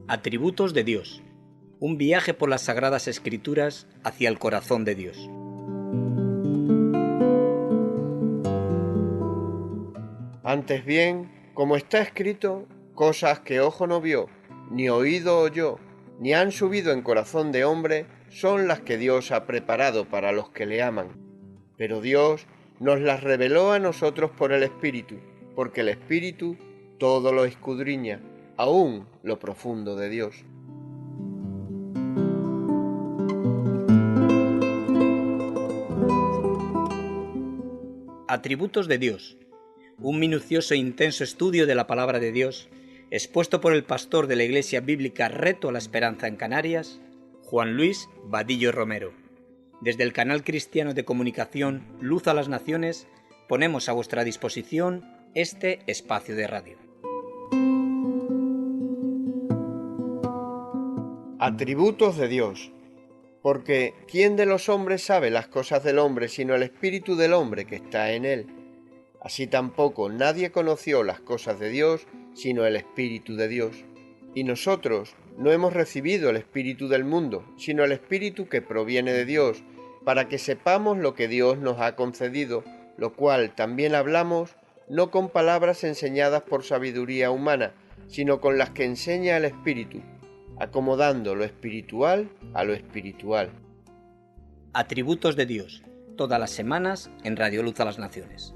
Atributos de Dios. Un viaje por las Sagradas Escrituras hacia el corazón de Dios. Antes bien, como está escrito, cosas que ojo no vio, ni oído oyó, ni han subido en corazón de hombre, son las que Dios ha preparado para los que le aman. Pero Dios nos las reveló a nosotros por el Espíritu, porque el Espíritu todo lo escudriña, aún lo profundo de Dios. Atributos de Dios. Un minucioso e intenso estudio de la palabra de Dios, expuesto por el pastor de la Iglesia Bíblica Reto a la Esperanza en Canarias, Juan Luis Vadillo Romero. Desde el canal cristiano de comunicación Luz a las Naciones, ponemos a vuestra disposición este espacio de radio. Atributos de Dios. Porque ¿quién de los hombres sabe las cosas del hombre sino el espíritu del hombre que está en él? Así tampoco nadie conoció las cosas de Dios sino el Espíritu de Dios. Y nosotros no hemos recibido el espíritu del mundo, sino el Espíritu que proviene de Dios, para que sepamos lo que Dios nos ha concedido, lo cual también hablamos, no con palabras enseñadas por sabiduría humana, sino con las que enseña el Espíritu, acomodando lo espiritual a lo espiritual. Atributos de Dios, todas las semanas en Radio Luz a las Naciones.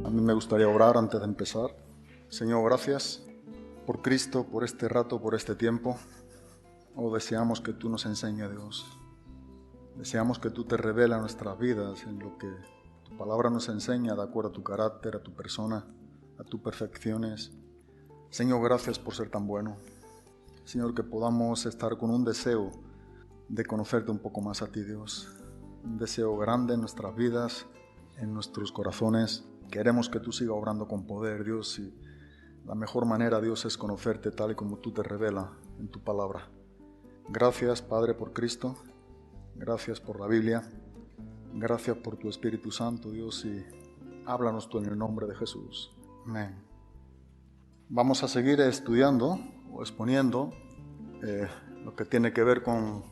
A mí me gustaría orar antes de empezar. Señor, gracias por Cristo, por este rato, por este tiempo. Deseamos que tú nos enseñes, Dios. Deseamos que tú te reveles a nuestras vidas en lo que tu palabra nos enseña de acuerdo a tu carácter, a tu persona, a tus perfecciones. Señor, gracias por ser tan bueno. Señor, que podamos estar con un deseo de conocerte un poco más a ti, Dios. Un deseo grande en nuestras vidas, en nuestros corazones. Queremos que tú sigas obrando con poder, Dios, y la mejor manera, Dios, es conocerte tal y como tú te revelas en tu palabra. Gracias, Padre, por Cristo. Gracias por la Biblia, gracias por tu Espíritu Santo, Dios, y háblanos tú en el nombre de Jesús. Amén. Vamos a seguir estudiando o exponiendo lo que tiene que ver con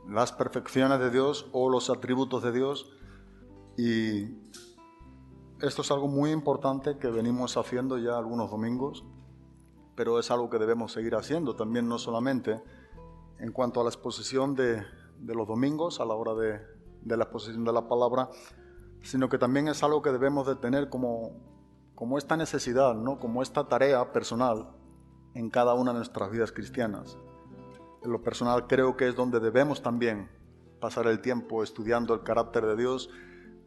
las perfecciones de Dios o los atributos de Dios, y esto es algo muy importante que venimos haciendo ya algunos domingos, pero es algo que debemos seguir haciendo también, no solamente en cuanto a la exposición de los domingos a la hora de la exposición de la palabra, sino que también es algo que debemos de tener como esta necesidad, ¿no? Como esta tarea personal en cada una de nuestras vidas cristianas. En lo personal creo que es donde debemos también pasar el tiempo estudiando el carácter de Dios,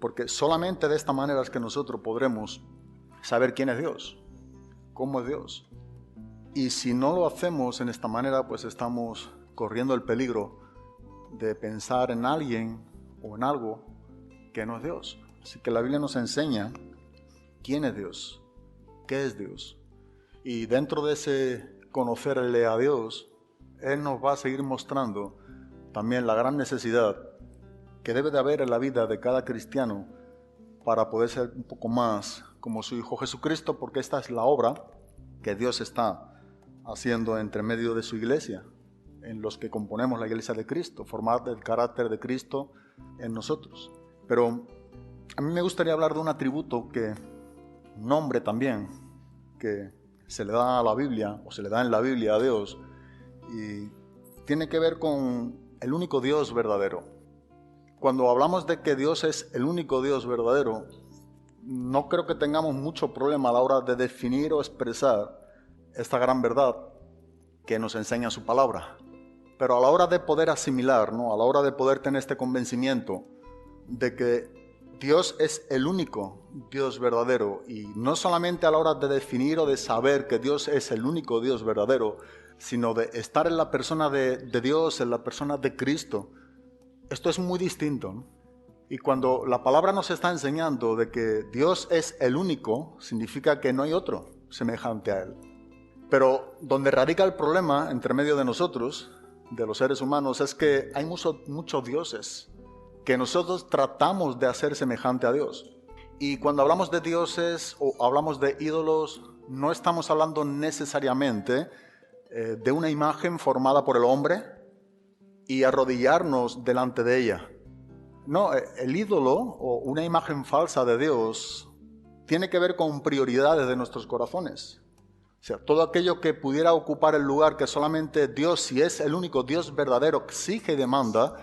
porque solamente de esta manera es que nosotros podremos saber quién es Dios, cómo es Dios. Y si no lo hacemos en esta manera, pues estamos corriendo el peligro de pensar en alguien o en algo que no es Dios. Así que la Biblia nos enseña quién es Dios, qué es Dios. Y dentro de ese conocerle a Dios, Él nos va a seguir mostrando también la gran necesidad que debe de haber en la vida de cada cristiano para poder ser un poco más como su Hijo Jesucristo, porque esta es la obra que Dios está haciendo entre medio de su iglesia, en los que componemos la iglesia de Cristo, formar el carácter de Cristo en nosotros. Pero a mí me gustaría hablar de un atributo un nombre también, que se le da a la Biblia, o se le da en la Biblia a Dios, y tiene que ver con el único Dios verdadero. Cuando hablamos de que Dios es el único Dios verdadero, no creo que tengamos mucho problema a la hora de definir o expresar esta gran verdad que nos enseña su palabra. Pero a la hora de poder asimilar, ¿no? A la hora de poder tener este convencimiento de que Dios es el único Dios verdadero, y no solamente a la hora de definir o de saber que Dios es el único Dios verdadero, sino de estar en la persona de Dios, en la persona de Cristo, esto es muy distinto, ¿no? Y cuando la palabra nos está enseñando de que Dios es el único, significa que no hay otro. semejante a Él. Pero donde radica el problema entre medio de nosotros, de los seres humanos, es que hay muchos dioses que nosotros tratamos de hacer semejante a Dios. Y cuando hablamos de dioses o hablamos de ídolos, no estamos hablando necesariamente de una imagen formada por el hombre y arrodillarnos delante de ella. No, el ídolo o una imagen falsa de Dios tiene que ver con prioridades de nuestros corazones. O sea, todo aquello que pudiera ocupar el lugar que solamente Dios, si es el único Dios verdadero, exige y demanda,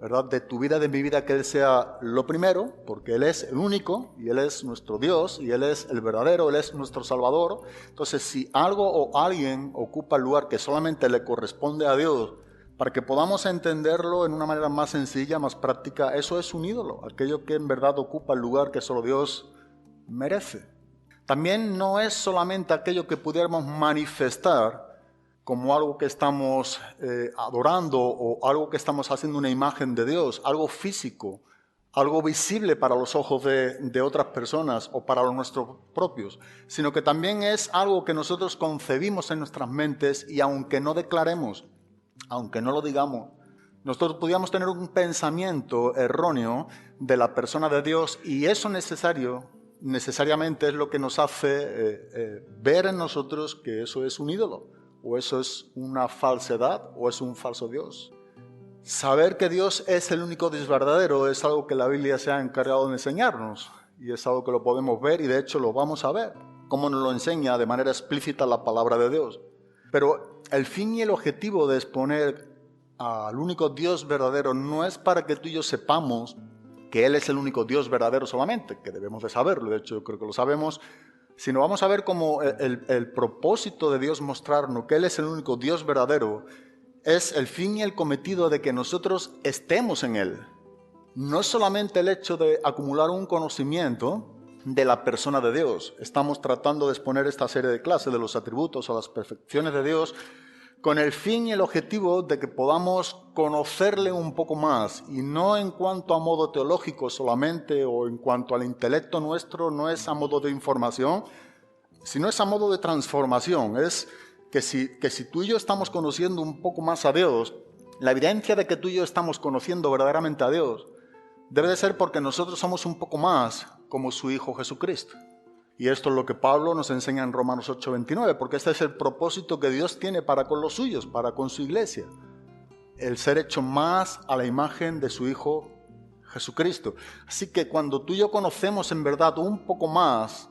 ¿verdad? De tu vida, de mi vida, que Él sea lo primero, porque Él es el único, y Él es nuestro Dios, y Él es el verdadero, Él es nuestro Salvador. Entonces, si algo o alguien ocupa el lugar que solamente le corresponde a Dios, para que podamos entenderlo en una manera más sencilla, más práctica, eso es un ídolo, aquello que en verdad ocupa el lugar que solo Dios merece. También no es solamente aquello que pudiéramos manifestar como algo que estamos adorando o algo que estamos haciendo una imagen de Dios, algo físico, algo visible para los ojos de otras personas o para los nuestros propios, sino que también es algo que nosotros concebimos en nuestras mentes y aunque no declaremos, aunque no lo digamos, nosotros podríamos tener un pensamiento erróneo de la persona de Dios y eso necesariamente es lo que nos hace ver en nosotros que eso es un ídolo, o eso es una falsedad, o es un falso Dios. Saber que Dios es el único Dios verdadero es algo que la Biblia se ha encargado de enseñarnos, y es algo que lo podemos ver, y de hecho lo vamos a ver, como nos lo enseña de manera explícita la palabra de Dios. Pero el fin y el objetivo de exponer al único Dios verdadero no es para que tú y yo sepamos que Él es el único Dios verdadero solamente, que debemos de saberlo, de hecho yo creo que lo sabemos, sino vamos a ver cómo el propósito de Dios mostrarnos que Él es el único Dios verdadero, es el fin y el cometido de que nosotros estemos en Él. No es solamente el hecho de acumular un conocimiento de la persona de Dios. Estamos tratando de exponer esta serie de clases de los atributos o las perfecciones de Dios con el fin y el objetivo de que podamos conocerle un poco más, y no en cuanto a modo teológico solamente o en cuanto al intelecto nuestro, no es a modo de información, sino es a modo de transformación. Es que si tú y yo estamos conociendo un poco más a Dios, la evidencia de que tú y yo estamos conociendo verdaderamente a Dios debe de ser porque nosotros somos un poco más como su Hijo Jesucristo. Y esto es lo que Pablo nos enseña en Romanos 8:29, porque este es el propósito que Dios tiene para con los suyos, para con su iglesia. El ser hecho más a la imagen de su Hijo Jesucristo. Así que cuando tú y yo conocemos en verdad un poco más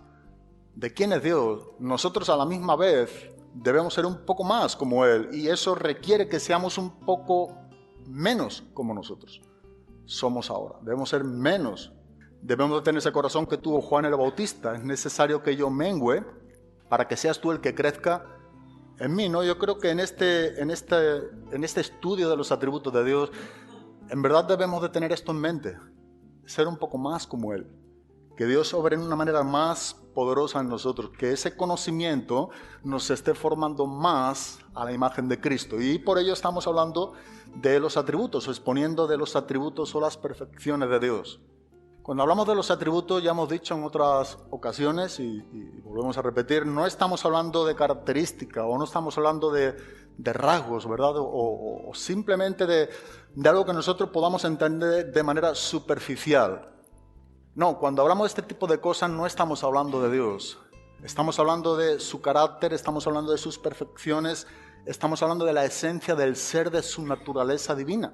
de quién es Dios, nosotros a la misma vez debemos ser un poco más como Él. Y eso requiere que seamos un poco menos como nosotros somos ahora. Debemos ser menos. Debemos de tener ese corazón que tuvo Juan el Bautista. Es necesario que yo mengüe para que seas tú el que crezca en mí, ¿no? Yo creo que en este estudio de los atributos de Dios, en verdad debemos de tener esto en mente. Ser un poco más como Él. Que Dios obre en una manera más poderosa en nosotros. Que ese conocimiento nos esté formando más a la imagen de Cristo. Y por ello estamos hablando de los atributos, o exponiendo de los atributos o las perfecciones de Dios. Cuando hablamos de los atributos, ya hemos dicho en otras ocasiones y volvemos a repetir, no estamos hablando de características o no estamos hablando de rasgos, ¿verdad? O simplemente de algo que nosotros podamos entender de manera superficial. No, cuando hablamos de este tipo de cosas no estamos hablando de Dios. Estamos hablando de su carácter, estamos hablando de sus perfecciones, estamos hablando de la esencia del ser de su naturaleza divina.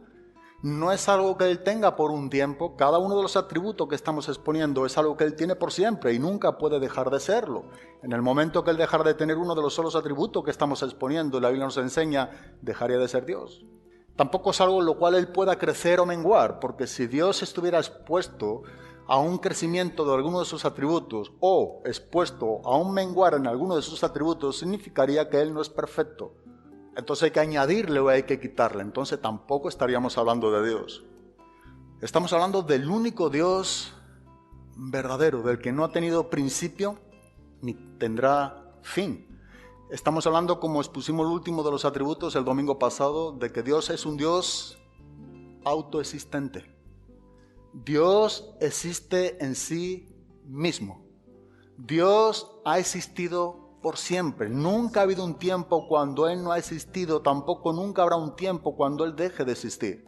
No es algo que Él tenga por un tiempo. Cada uno de los atributos que estamos exponiendo es algo que Él tiene por siempre y nunca puede dejar de serlo. En el momento que Él dejara de tener uno de los solos atributos que estamos exponiendo, la Biblia nos enseña, dejaría de ser Dios. Tampoco es algo en lo cual Él pueda crecer o menguar, porque si Dios estuviera expuesto a un crecimiento de alguno de sus atributos o expuesto a un menguar en alguno de sus atributos, significaría que Él no es perfecto. Entonces hay que añadirle o hay que quitarle. Entonces tampoco estaríamos hablando de Dios. Estamos hablando del único Dios verdadero, del que no ha tenido principio ni tendrá fin. Estamos hablando, como expusimos el último de los atributos el domingo pasado, de que Dios es un Dios autoexistente. Dios existe en sí mismo. Dios ha existido por siempre. Nunca ha habido un tiempo cuando Él no ha existido, tampoco nunca habrá un tiempo cuando Él deje de existir.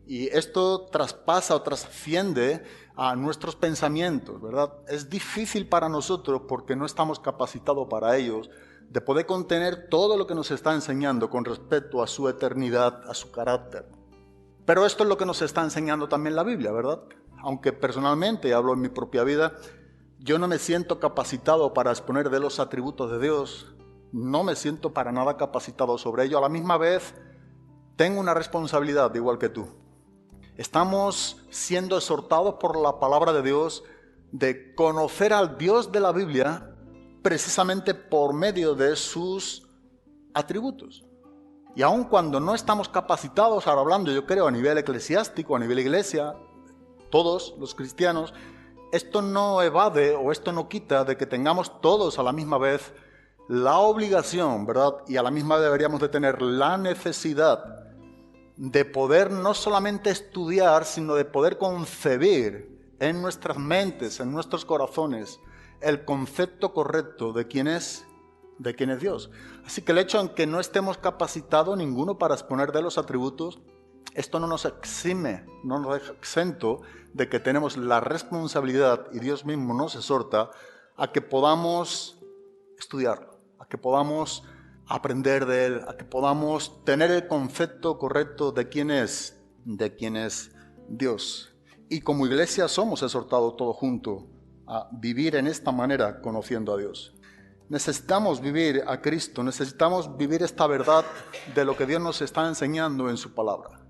Y esto traspasa o trasciende a nuestros pensamientos, ¿verdad? Es difícil para nosotros, porque no estamos capacitados para ellos, de poder contener todo lo que nos está enseñando con respecto a su eternidad, a su carácter. Pero esto es lo que nos está enseñando también la Biblia, ¿verdad? Aunque personalmente, hablo en mi propia vida, yo no me siento capacitado para exponer de los atributos de Dios, no me siento para nada capacitado sobre ello. A la misma vez, tengo una responsabilidad igual que tú. Estamos siendo exhortados por la palabra de Dios de conocer al Dios de la Biblia precisamente por medio de sus atributos. Y aun cuando no estamos capacitados, ahora hablando yo creo a nivel eclesiástico, a nivel iglesia, todos los cristianos, esto no evade o esto no quita de que tengamos todos a la misma vez la obligación, ¿verdad? Y a la misma vez deberíamos de tener la necesidad de poder no solamente estudiar, sino de poder concebir en nuestras mentes, en nuestros corazones, el concepto correcto de quién es Dios. Así que el hecho en que no estemos capacitados ninguno para exponer de los atributos, esto no nos exime, no nos deja exento de que tenemos la responsabilidad, y Dios mismo nos exhorta a que podamos estudiarlo, a que podamos aprender de Él, a que podamos tener el concepto correcto de quién es Dios. Y como iglesia somos exhortados todos juntos a vivir en esta manera, conociendo a Dios. Necesitamos vivir a Cristo, necesitamos vivir esta verdad de lo que Dios nos está enseñando en su palabra.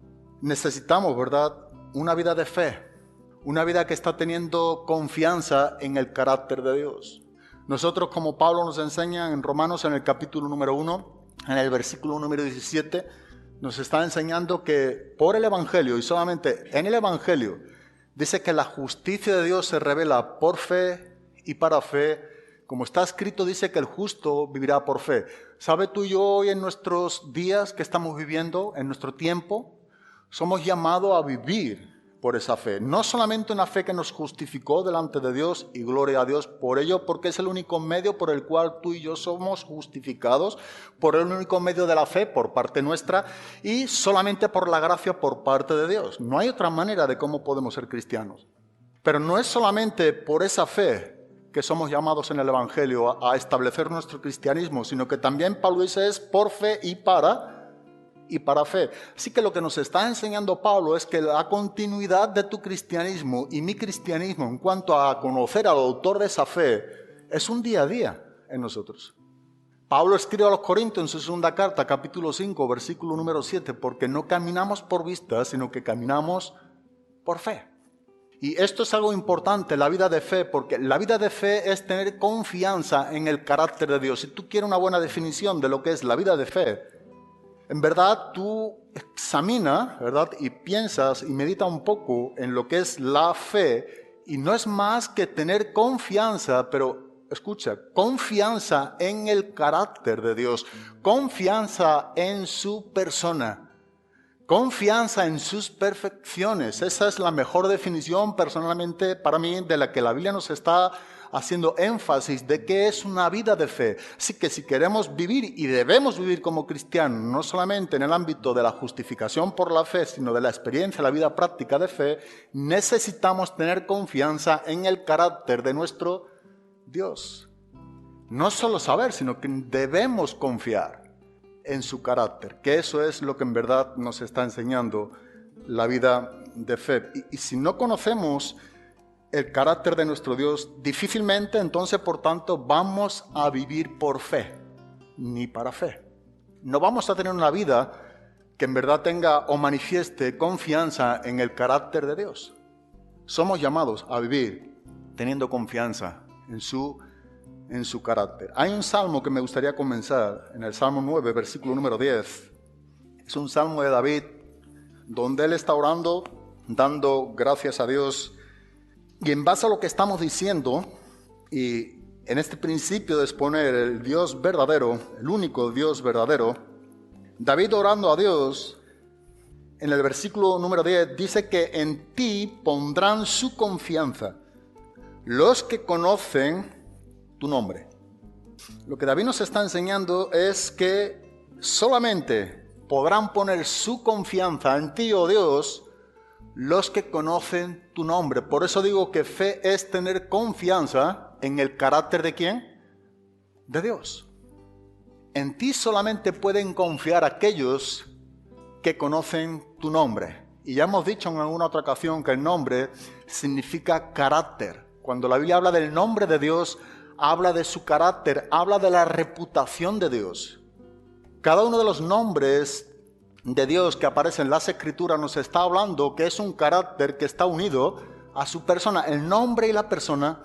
Necesitamos, ¿verdad?, una vida de fe, una vida que está teniendo confianza en el carácter de Dios. Nosotros, como Pablo nos enseña en Romanos, en el capítulo número 1, en el versículo número 17, nos está enseñando que por el Evangelio, y solamente en el Evangelio, dice que la justicia de Dios se revela por fe y para fe. Como está escrito, dice que el justo vivirá por fe. ¿Sabe tú y yo hoy en nuestros días que estamos viviendo, en nuestro tiempo, somos llamados a vivir por esa fe? No solamente una fe que nos justificó delante de Dios, y gloria a Dios por ello, porque es el único medio por el cual tú y yo somos justificados, por el único medio de la fe por parte nuestra, y solamente por la gracia por parte de Dios. No hay otra manera de cómo podemos ser cristianos. Pero no es solamente por esa fe que somos llamados en el Evangelio a establecer nuestro cristianismo, sino que también Pablo dice es por fe y para fe. Así que lo que nos está enseñando Pablo es que la continuidad de tu cristianismo y mi cristianismo en cuanto a conocer al autor de esa fe es un día a día en nosotros. Pablo escribe a los Corintios en su segunda carta, capítulo 5, versículo número 7, porque no caminamos por vista, sino que caminamos por fe. Y esto es algo importante, la vida de fe, porque la vida de fe es tener confianza en el carácter de Dios. Si tú quieres una buena definición de lo que es la vida de fe, en verdad tú examina, ¿verdad?, y piensas y medita un poco en lo que es la fe, y no es más que tener confianza, pero escucha, confianza en el carácter de Dios, confianza en su persona. Confianza en sus perfecciones. Esa es la mejor definición personalmente para mí de la que la Biblia nos está haciendo énfasis de qué es una vida de fe. Así que si queremos vivir y debemos vivir como cristianos, no solamente en el ámbito de la justificación por la fe, sino de la experiencia, la vida práctica de fe, necesitamos tener confianza en el carácter de nuestro Dios. No solo saber, sino que debemos confiar en su carácter, que eso es lo que en verdad nos está enseñando la vida de fe. Y si no conocemos el carácter de nuestro Dios, difícilmente entonces, por tanto, vamos a vivir por fe, ni para fe. No vamos a tener una vida que en verdad tenga o manifieste confianza en el carácter de Dios. Somos llamados a vivir teniendo confianza en su carácter. Hay un salmo que me gustaría comenzar, en el Salmo 9, versículo número 10. Es un salmo de David, donde él está orando, dando gracias a Dios. Y en base a lo que estamos diciendo, y en este principio de exponer el Dios verdadero, el único Dios verdadero, David orando a Dios, en el versículo número 10, dice que en ti pondrán su confianza los que conocen tu nombre. Lo que David nos está enseñando es que solamente podrán poner su confianza en ti, oh Dios, los que conocen tu nombre. Por eso digo que fe es tener confianza en el carácter ¿de quién? De Dios. En ti solamente pueden confiar aquellos que conocen tu nombre. Y ya hemos dicho en alguna otra ocasión que el nombre significa carácter. Cuando la Biblia habla del nombre de Dios, habla de su carácter, habla de la reputación de Dios. Cada uno de los nombres de Dios que aparece en las Escrituras nos está hablando que es un carácter que está unido a su persona. El nombre y la persona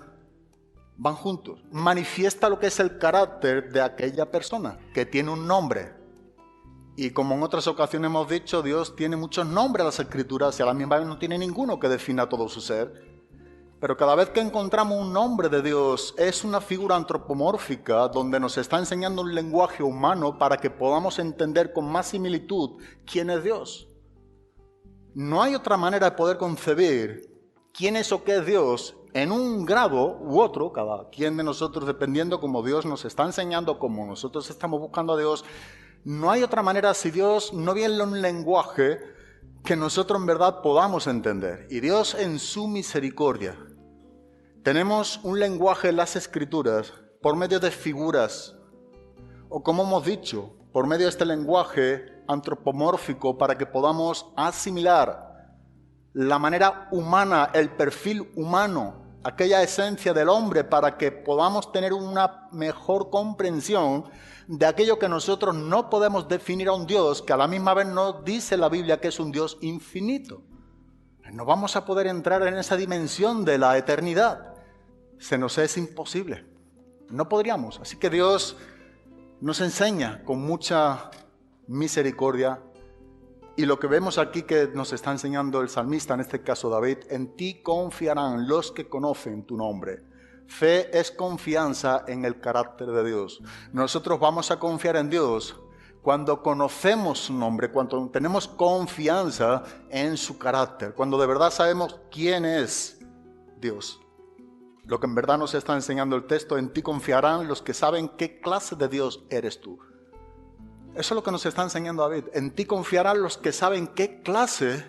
van juntos. Manifiesta lo que es el carácter de aquella persona que tiene un nombre. Y como en otras ocasiones hemos dicho, Dios tiene muchos nombres en las Escrituras y a la misma vez no tiene ninguno que defina todo su ser. Pero cada vez que encontramos un nombre de Dios es una figura antropomórfica donde nos está enseñando un lenguaje humano para que podamos entender con más similitud quién es Dios. No hay otra manera de poder concebir quién es o qué es Dios en un grado u otro, cada quien de nosotros dependiendo como Dios nos está enseñando, como nosotros estamos buscando a Dios. No hay otra manera si Dios no viene en un lenguaje que nosotros en verdad podamos entender. Y Dios en su misericordia. Tenemos un lenguaje en las Escrituras por medio de figuras, o como hemos dicho, por medio de este lenguaje antropomórfico para que podamos asimilar la manera humana, el perfil humano, aquella esencia del hombre para que podamos tener una mejor comprensión de aquello que nosotros no podemos definir a un Dios que a la misma vez nos dice la Biblia que es un Dios infinito. No vamos a poder entrar en esa dimensión de la eternidad. Se nos es imposible. No podríamos. Así que Dios nos enseña con mucha misericordia. Y lo que vemos aquí que nos está enseñando el salmista, en este caso David, en ti confiarán los que conocen tu nombre. Fe es confianza en el carácter de Dios. Nosotros vamos a confiar en Dios cuando conocemos su nombre, cuando tenemos confianza en su carácter, cuando de verdad sabemos quién es Dios. Lo que en verdad nos está enseñando el texto, en ti confiarán los que saben qué clase de Dios eres tú. Eso es lo que nos está enseñando David. En ti confiarán los que saben qué clase,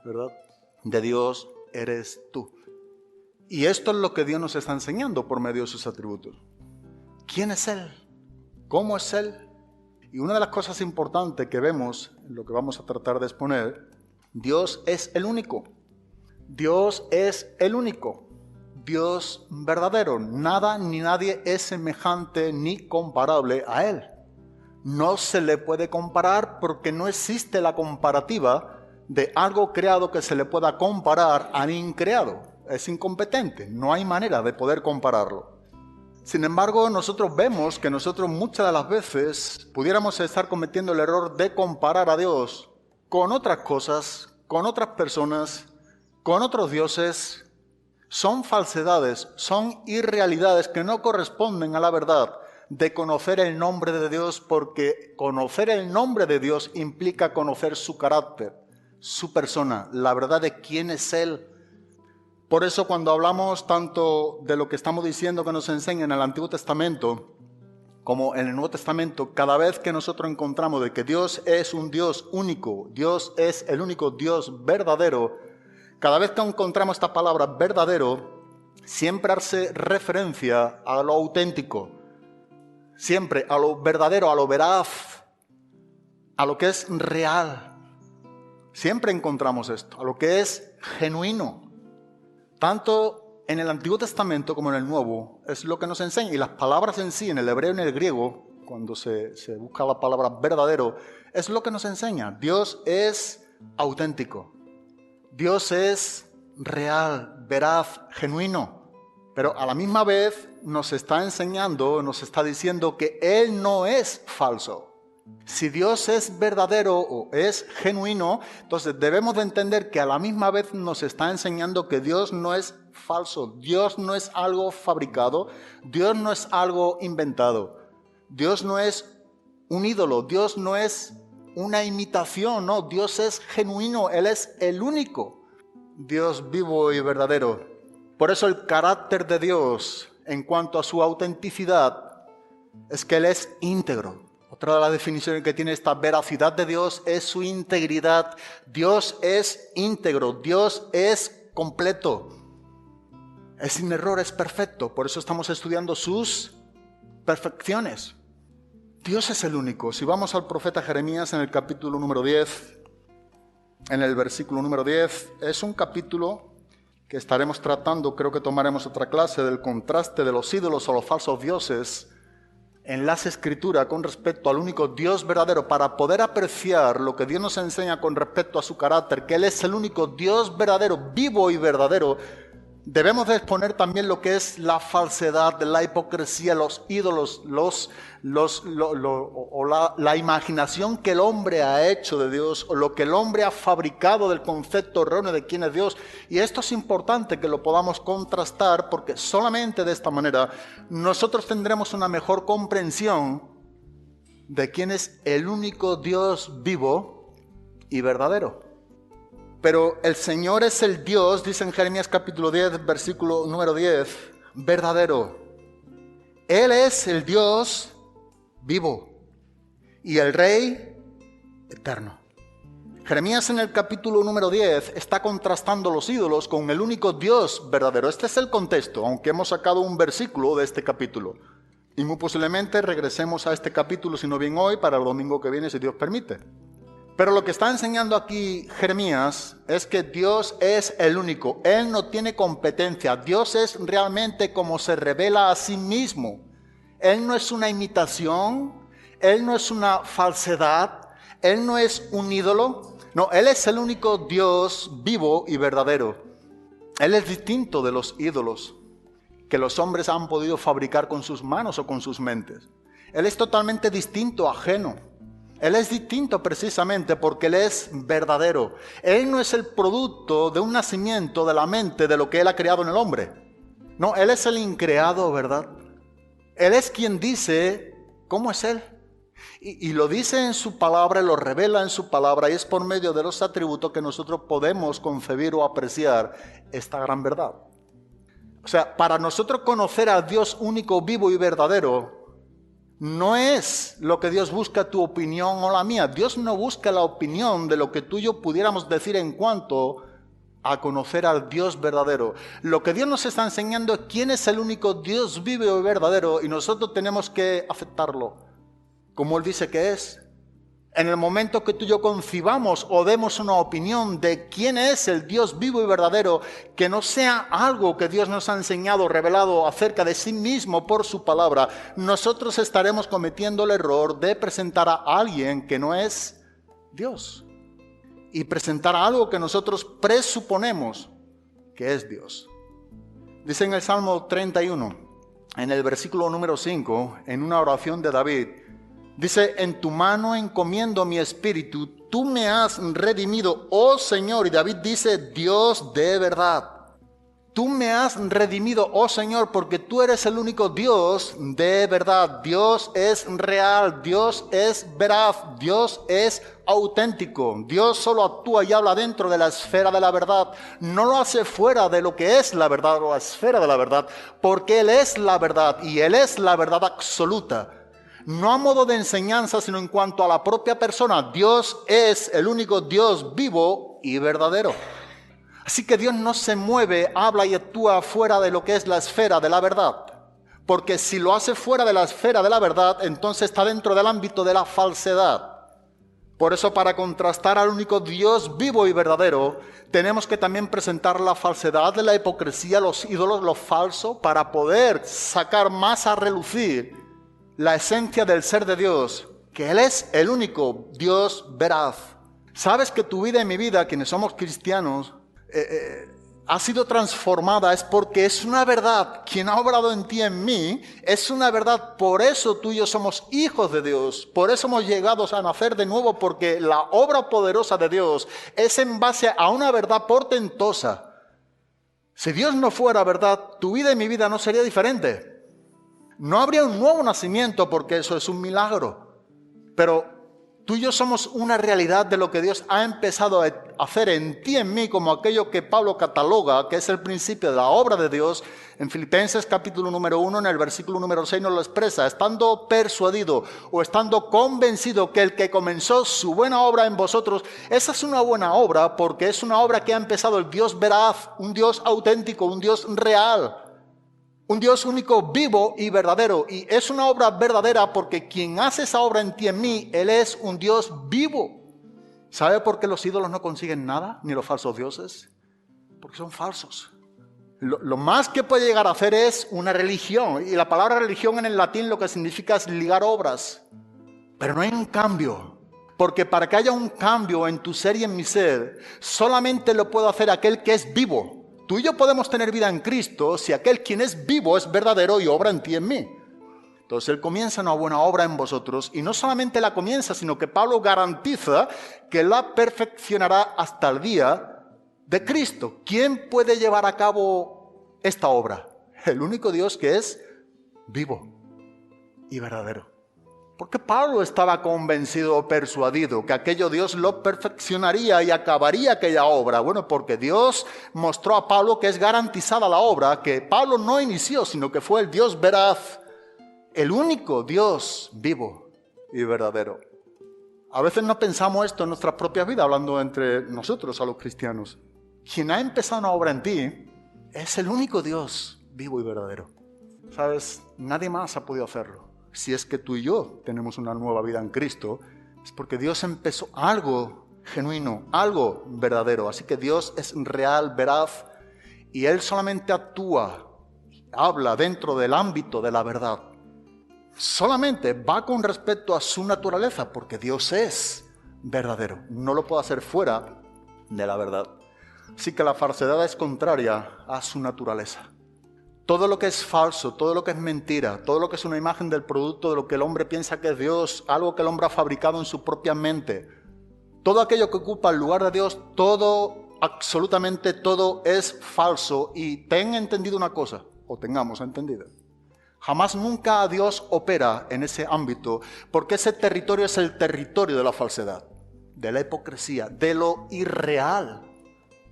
¿verdad?, de Dios eres tú. Y esto es lo que Dios nos está enseñando por medio de sus atributos. ¿Quién es Él? ¿Cómo es Él? Y una de las cosas importantes que vemos, en lo que vamos a tratar de exponer, Dios es el único. Dios es el único. Dios verdadero. Nada ni nadie es semejante ni comparable a Él. No se le puede comparar porque no existe la comparativa de algo creado que se le pueda comparar al increado. Es incompetente, no hay manera de poder compararlo. Sin embargo, nosotros vemos que nosotros muchas de las veces pudiéramos estar cometiendo el error de comparar a Dios con otras cosas, con otras personas, con otros dioses. Son falsedades, son irrealidades que no corresponden a la verdad de conocer el nombre de Dios, porque conocer el nombre de Dios implica conocer su carácter, su persona, la verdad de quién es Él. Por eso cuando hablamos tanto de lo que estamos diciendo que nos enseña en el Antiguo Testamento como en el Nuevo Testamento, cada vez que nosotros encontramos de que Dios es un Dios único, Dios es el único Dios verdadero, cada vez que encontramos esta palabra verdadero, siempre hace referencia a lo auténtico, siempre a lo verdadero, a lo veraz, a lo que es real. Siempre encontramos esto, a lo que es genuino. Tanto en el Antiguo Testamento como en el Nuevo es lo que nos enseña. Y las palabras en sí, en el hebreo y en el griego, cuando se busca la palabra verdadero, es lo que nos enseña. Dios es auténtico. Dios es real, veraz, genuino. Pero a la misma vez nos está enseñando, nos está diciendo que Él no es falso. Si Dios es verdadero o es genuino, entonces debemos de entender que a la misma vez nos está enseñando que Dios no es falso. Dios no es algo fabricado. Dios no es algo inventado. Dios no es un ídolo. Dios no es una imitación. No, Dios es genuino. Él es el único Dios vivo y verdadero. Por eso el carácter de Dios en cuanto a su autenticidad es que Él es íntegro. Otra de las definiciones que tiene esta veracidad de Dios es su integridad. Dios es íntegro, Dios es completo. Es sin error, es perfecto. Por eso estamos estudiando sus perfecciones. Dios es el único. Si vamos al profeta Jeremías en el capítulo número 10, en el versículo número 10, es un capítulo que estaremos tratando, creo que tomaremos otra clase, del contraste de los ídolos o los falsos dioses en las Escrituras con respecto al único Dios verdadero, para poder apreciar lo que Dios nos enseña con respecto a su carácter, que Él es el único Dios verdadero, vivo y verdadero. Debemos de exponer también lo que es la falsedad, la hipocresía, los ídolos, la imaginación que el hombre ha hecho de Dios, o lo que el hombre ha fabricado del concepto erróneo de quién es Dios. Y esto es importante que lo podamos contrastar, porque solamente de esta manera nosotros tendremos una mejor comprensión de quién es el único Dios vivo y verdadero. Pero el Señor es el Dios, dice en Jeremías capítulo 10, versículo número 10, verdadero. Él es el Dios vivo y el Rey eterno. Jeremías en el capítulo número 10 está contrastando los ídolos con el único Dios verdadero. Este es el contexto, aunque hemos sacado un versículo de este capítulo. Y muy posiblemente regresemos a este capítulo, si no bien hoy, para el domingo que viene, si Dios permite. Pero lo que está enseñando aquí Jeremías es que Dios es el único. Él no tiene competencia. Dios es realmente como se revela a sí mismo. Él no es una imitación. Él no es una falsedad. Él no es un ídolo. No, Él es el único Dios vivo y verdadero. Él es distinto de los ídolos que los hombres han podido fabricar con sus manos o con sus mentes. Él es totalmente distinto, ajeno. Él es distinto precisamente porque Él es verdadero. Él no es el producto de un nacimiento de la mente de lo que Él ha creado en el hombre. No, Él es el increado, ¿verdad? Él es quien dice cómo es Él. Y lo dice en su palabra, lo revela en su palabra, y es por medio de los atributos que nosotros podemos concebir o apreciar esta gran verdad. O sea, para nosotros conocer a Dios único, vivo y verdadero, no es lo que Dios busca tu opinión o la mía. Dios no busca la opinión de lo que tú y yo pudiéramos decir en cuanto a conocer al Dios verdadero. Lo que Dios nos está enseñando es quién es el único Dios vivo y verdadero, y nosotros tenemos que aceptarlo como Él dice que es. En el momento que tú y yo concibamos o demos una opinión de quién es el Dios vivo y verdadero, que no sea algo que Dios nos ha enseñado, revelado acerca de sí mismo por su palabra, nosotros estaremos cometiendo el error de presentar a alguien que no es Dios y presentar algo que nosotros presuponemos que es Dios. Dice en el Salmo 31, en el versículo número 5, en una oración de David, dice: en tu mano encomiendo mi espíritu, tú me has redimido, oh Señor. Y David dice: Dios de verdad. Tú me has redimido, oh Señor, porque tú eres el único Dios de verdad. Dios es real, Dios es veraz, Dios es auténtico. Dios solo actúa y habla dentro de la esfera de la verdad. No lo hace fuera de lo que es la verdad o la esfera de la verdad, porque Él es la verdad y Él es la verdad absoluta. No a modo de enseñanza, sino en cuanto a la propia persona. Dios es el único Dios vivo y verdadero. Así que Dios no se mueve, habla y actúa fuera de lo que es la esfera de la verdad. Porque si lo hace fuera de la esfera de la verdad, entonces está dentro del ámbito de la falsedad. Por eso, para contrastar al único Dios vivo y verdadero, tenemos que también presentar la falsedad de la hipocresía, los ídolos, lo falso, para poder sacar más a relucir la esencia del ser de Dios, que Él es el único Dios veraz. Sabes que tu vida y mi vida, quienes somos cristianos, ha sido transformada, es porque es una verdad. Quien ha obrado en ti y en mí es una verdad. Por eso tú y yo somos hijos de Dios. Por eso hemos llegado a nacer de nuevo, porque la obra poderosa de Dios es en base a una verdad portentosa. Si Dios no fuera verdad, tu vida y mi vida no sería diferente. No habría un nuevo nacimiento, porque eso es un milagro. Pero Tú y yo somos una realidad de lo que Dios ha empezado a hacer en ti y en mí, como aquello que Pablo cataloga, que es el principio de la obra de Dios. En Filipenses capítulo número 1, en el versículo número 6 nos lo expresa: estando persuadido o estando convencido que el que comenzó su buena obra en vosotros, esa es una buena obra porque es una obra que ha empezado el Dios veraz, un Dios auténtico, un Dios real. Un Dios único, vivo y verdadero. Y es una obra verdadera porque quien hace esa obra en ti y en mí, Él es un Dios vivo. ¿Sabe por qué los ídolos no consiguen nada? Ni los falsos dioses. Porque son falsos. Lo más que puede llegar a hacer es una religión. Y la palabra religión en el latín lo que significa es ligar obras. Pero no hay un cambio. Porque para que haya un cambio en tu ser y en mi ser, solamente lo puede hacer aquel que es vivo. Tú y yo podemos tener vida en Cristo si aquel quien es vivo es verdadero y obra en ti y en mí. Entonces Él comienza una buena obra en vosotros y no solamente la comienza, sino que Pablo garantiza que la perfeccionará hasta el día de Cristo. ¿Quién puede llevar a cabo esta obra? El único Dios que es vivo y verdadero. ¿Por qué Pablo estaba convencido o persuadido que aquello Dios lo perfeccionaría y acabaría aquella obra? Bueno, porque Dios mostró a Pablo que es garantizada la obra, que Pablo no inició, sino que fue el Dios veraz, el único Dios vivo y verdadero. A veces no pensamos esto en nuestras propias vidas, hablando entre nosotros, a los cristianos. Quien ha empezado una obra en ti es el único Dios vivo y verdadero. ¿Sabes? Nadie más ha podido hacerlo. Si es que tú y yo tenemos una nueva vida en Cristo, es porque Dios empezó algo genuino, algo verdadero. Así que Dios es real, veraz, y Él solamente actúa, habla dentro del ámbito de la verdad. Solamente va con respecto a su naturaleza, porque Dios es verdadero. No lo puede hacer fuera de la verdad. Así que la falsedad es contraria a su naturaleza. Todo lo que es falso, todo lo que es mentira, todo lo que es una imagen del producto de lo que el hombre piensa que es Dios, algo que el hombre ha fabricado en su propia mente, todo aquello que ocupa el lugar de Dios, todo, absolutamente todo es falso. Y ten entendido una cosa, o tengamos entendido, jamás nunca Dios opera en ese ámbito, porque ese territorio es el territorio de la falsedad, de la hipocresía, de lo irreal,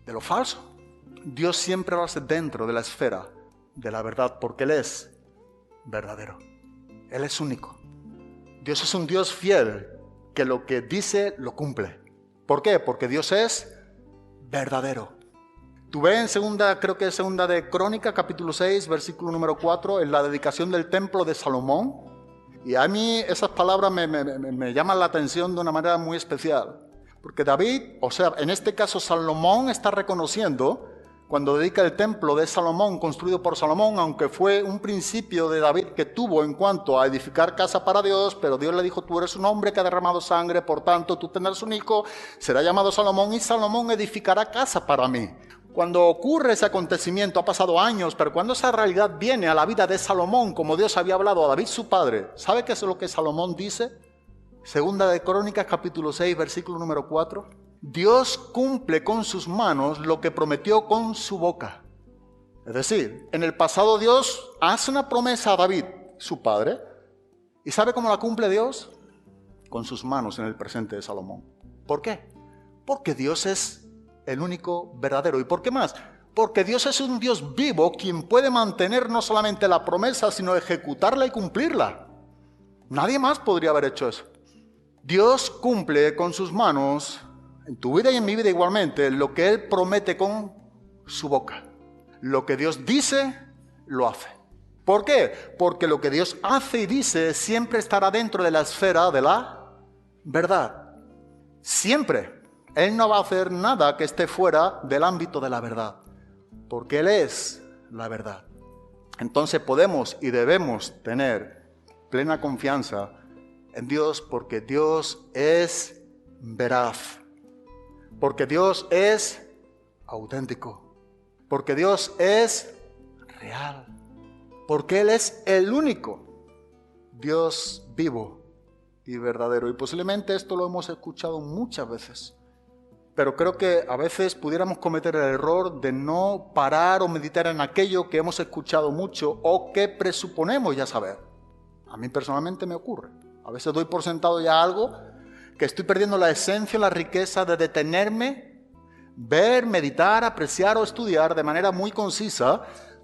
de lo falso. Dios siempre lo hace dentro de la esfera de la verdad, porque Él es verdadero. Él es único. Dios es un Dios fiel, que lo que dice lo cumple. ¿Por qué? Porque Dios es verdadero. Tú ves en segunda de Crónicas, capítulo 6, versículo número 4, en la dedicación del templo de Salomón. Y a mí esas palabras me llaman la atención de una manera muy especial. Porque David, o sea, en este caso Salomón está reconociendo, cuando dedica el templo de Salomón, construido por Salomón, aunque fue un principio de David que tuvo en cuanto a edificar casa para Dios, pero Dios le dijo: tú eres un hombre que ha derramado sangre, por tanto tú tendrás un hijo, será llamado Salomón, y Salomón edificará casa para mí. Cuando ocurre ese acontecimiento, ha pasado años, pero cuando esa realidad viene a la vida de Salomón, como Dios había hablado a David su padre, ¿sabe qué es lo que Salomón dice? Segunda de Crónicas, capítulo 6, versículo número 4. Dios cumple con sus manos lo que prometió con su boca. Es decir, en el pasado Dios hace una promesa a David, su padre, ¿y sabe cómo la cumple Dios? Con sus manos en el presente de Salomón. ¿Por qué? Porque Dios es el único verdadero. ¿Y por qué más? Porque Dios es un Dios vivo, quien puede mantener no solamente la promesa, sino ejecutarla y cumplirla. Nadie más podría haber hecho eso. Dios cumple con sus manos, en tu vida y en mi vida igualmente, lo que Él promete con su boca. Lo que Dios dice, lo hace. ¿Por qué? Porque lo que Dios hace y dice siempre estará dentro de la esfera de la verdad. Siempre. Él no va a hacer nada que esté fuera del ámbito de la verdad, porque Él es la verdad. Entonces podemos y debemos tener plena confianza en Dios, porque Dios es veraz, porque Dios es auténtico, porque Dios es real, porque Él es el único Dios vivo y verdadero. Y posiblemente esto lo hemos escuchado muchas veces, pero creo que a veces pudiéramos cometer el error de no parar o meditar en aquello que hemos escuchado mucho o que presuponemos ya saber. A mí personalmente me ocurre. A veces doy por sentado ya algo que estoy perdiendo la esencia, la riqueza de detenerme, ver, meditar, apreciar o estudiar de manera muy concisa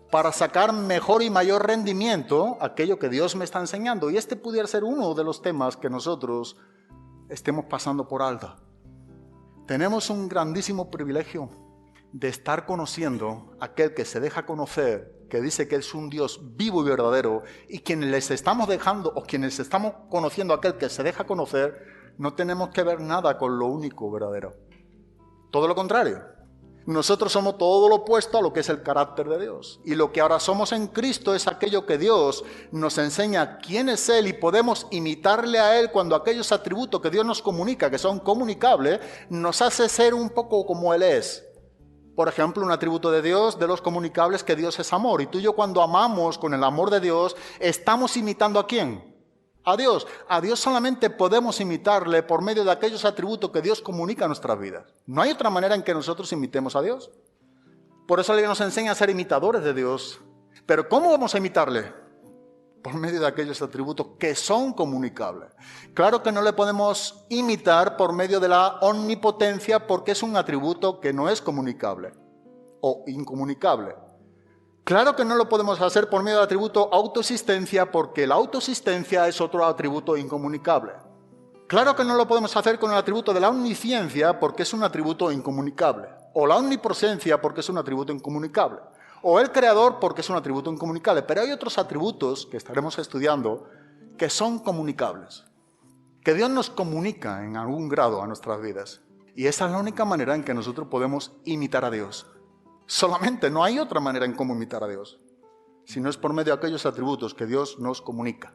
para sacar mejor y mayor rendimiento aquello que Dios me está enseñando. Y este pudiera ser uno de los temas que nosotros estemos pasando por alto. Tenemos un grandísimo privilegio de estar conociendo a aquel que se deja conocer, que dice que es un Dios vivo y verdadero, y quienes les estamos dejando o quienes estamos conociendo a aquel que se deja conocer, no tenemos que ver nada con lo único verdadero. Todo lo contrario. Nosotros somos todo lo opuesto a lo que es el carácter de Dios. Y lo que ahora somos en Cristo es aquello que Dios nos enseña quién es Él y podemos imitarle a Él cuando aquellos atributos que Dios nos comunica, que son comunicables, nos hace ser un poco como Él es. Por ejemplo, un atributo de Dios, de los comunicables, que Dios es amor. Y tú y yo cuando amamos con el amor de Dios, ¿estamos imitando a quién? A Dios. A Dios solamente podemos imitarle por medio de aquellos atributos que Dios comunica a nuestras vidas. No hay otra manera en que nosotros imitemos a Dios. Por eso Él nos enseña a ser imitadores de Dios. Pero ¿cómo vamos a imitarle? Por medio de aquellos atributos que son comunicables. Claro que no le podemos imitar por medio de la omnipotencia porque es un atributo que no es comunicable o incomunicable. Claro que no lo podemos hacer por medio del atributo autoexistencia porque la autoexistencia es otro atributo incomunicable. Claro que no lo podemos hacer con el atributo de la omnisciencia porque es un atributo incomunicable. O la omnipresencia porque es un atributo incomunicable. O el creador porque es un atributo incomunicable. Pero hay otros atributos que estaremos estudiando que son comunicables. Que Dios nos comunica en algún grado a nuestras vidas. Y esa es la única manera en que nosotros podemos imitar a Dios. Solamente, no hay otra manera en cómo imitar a Dios, si no es por medio de aquellos atributos que Dios nos comunica.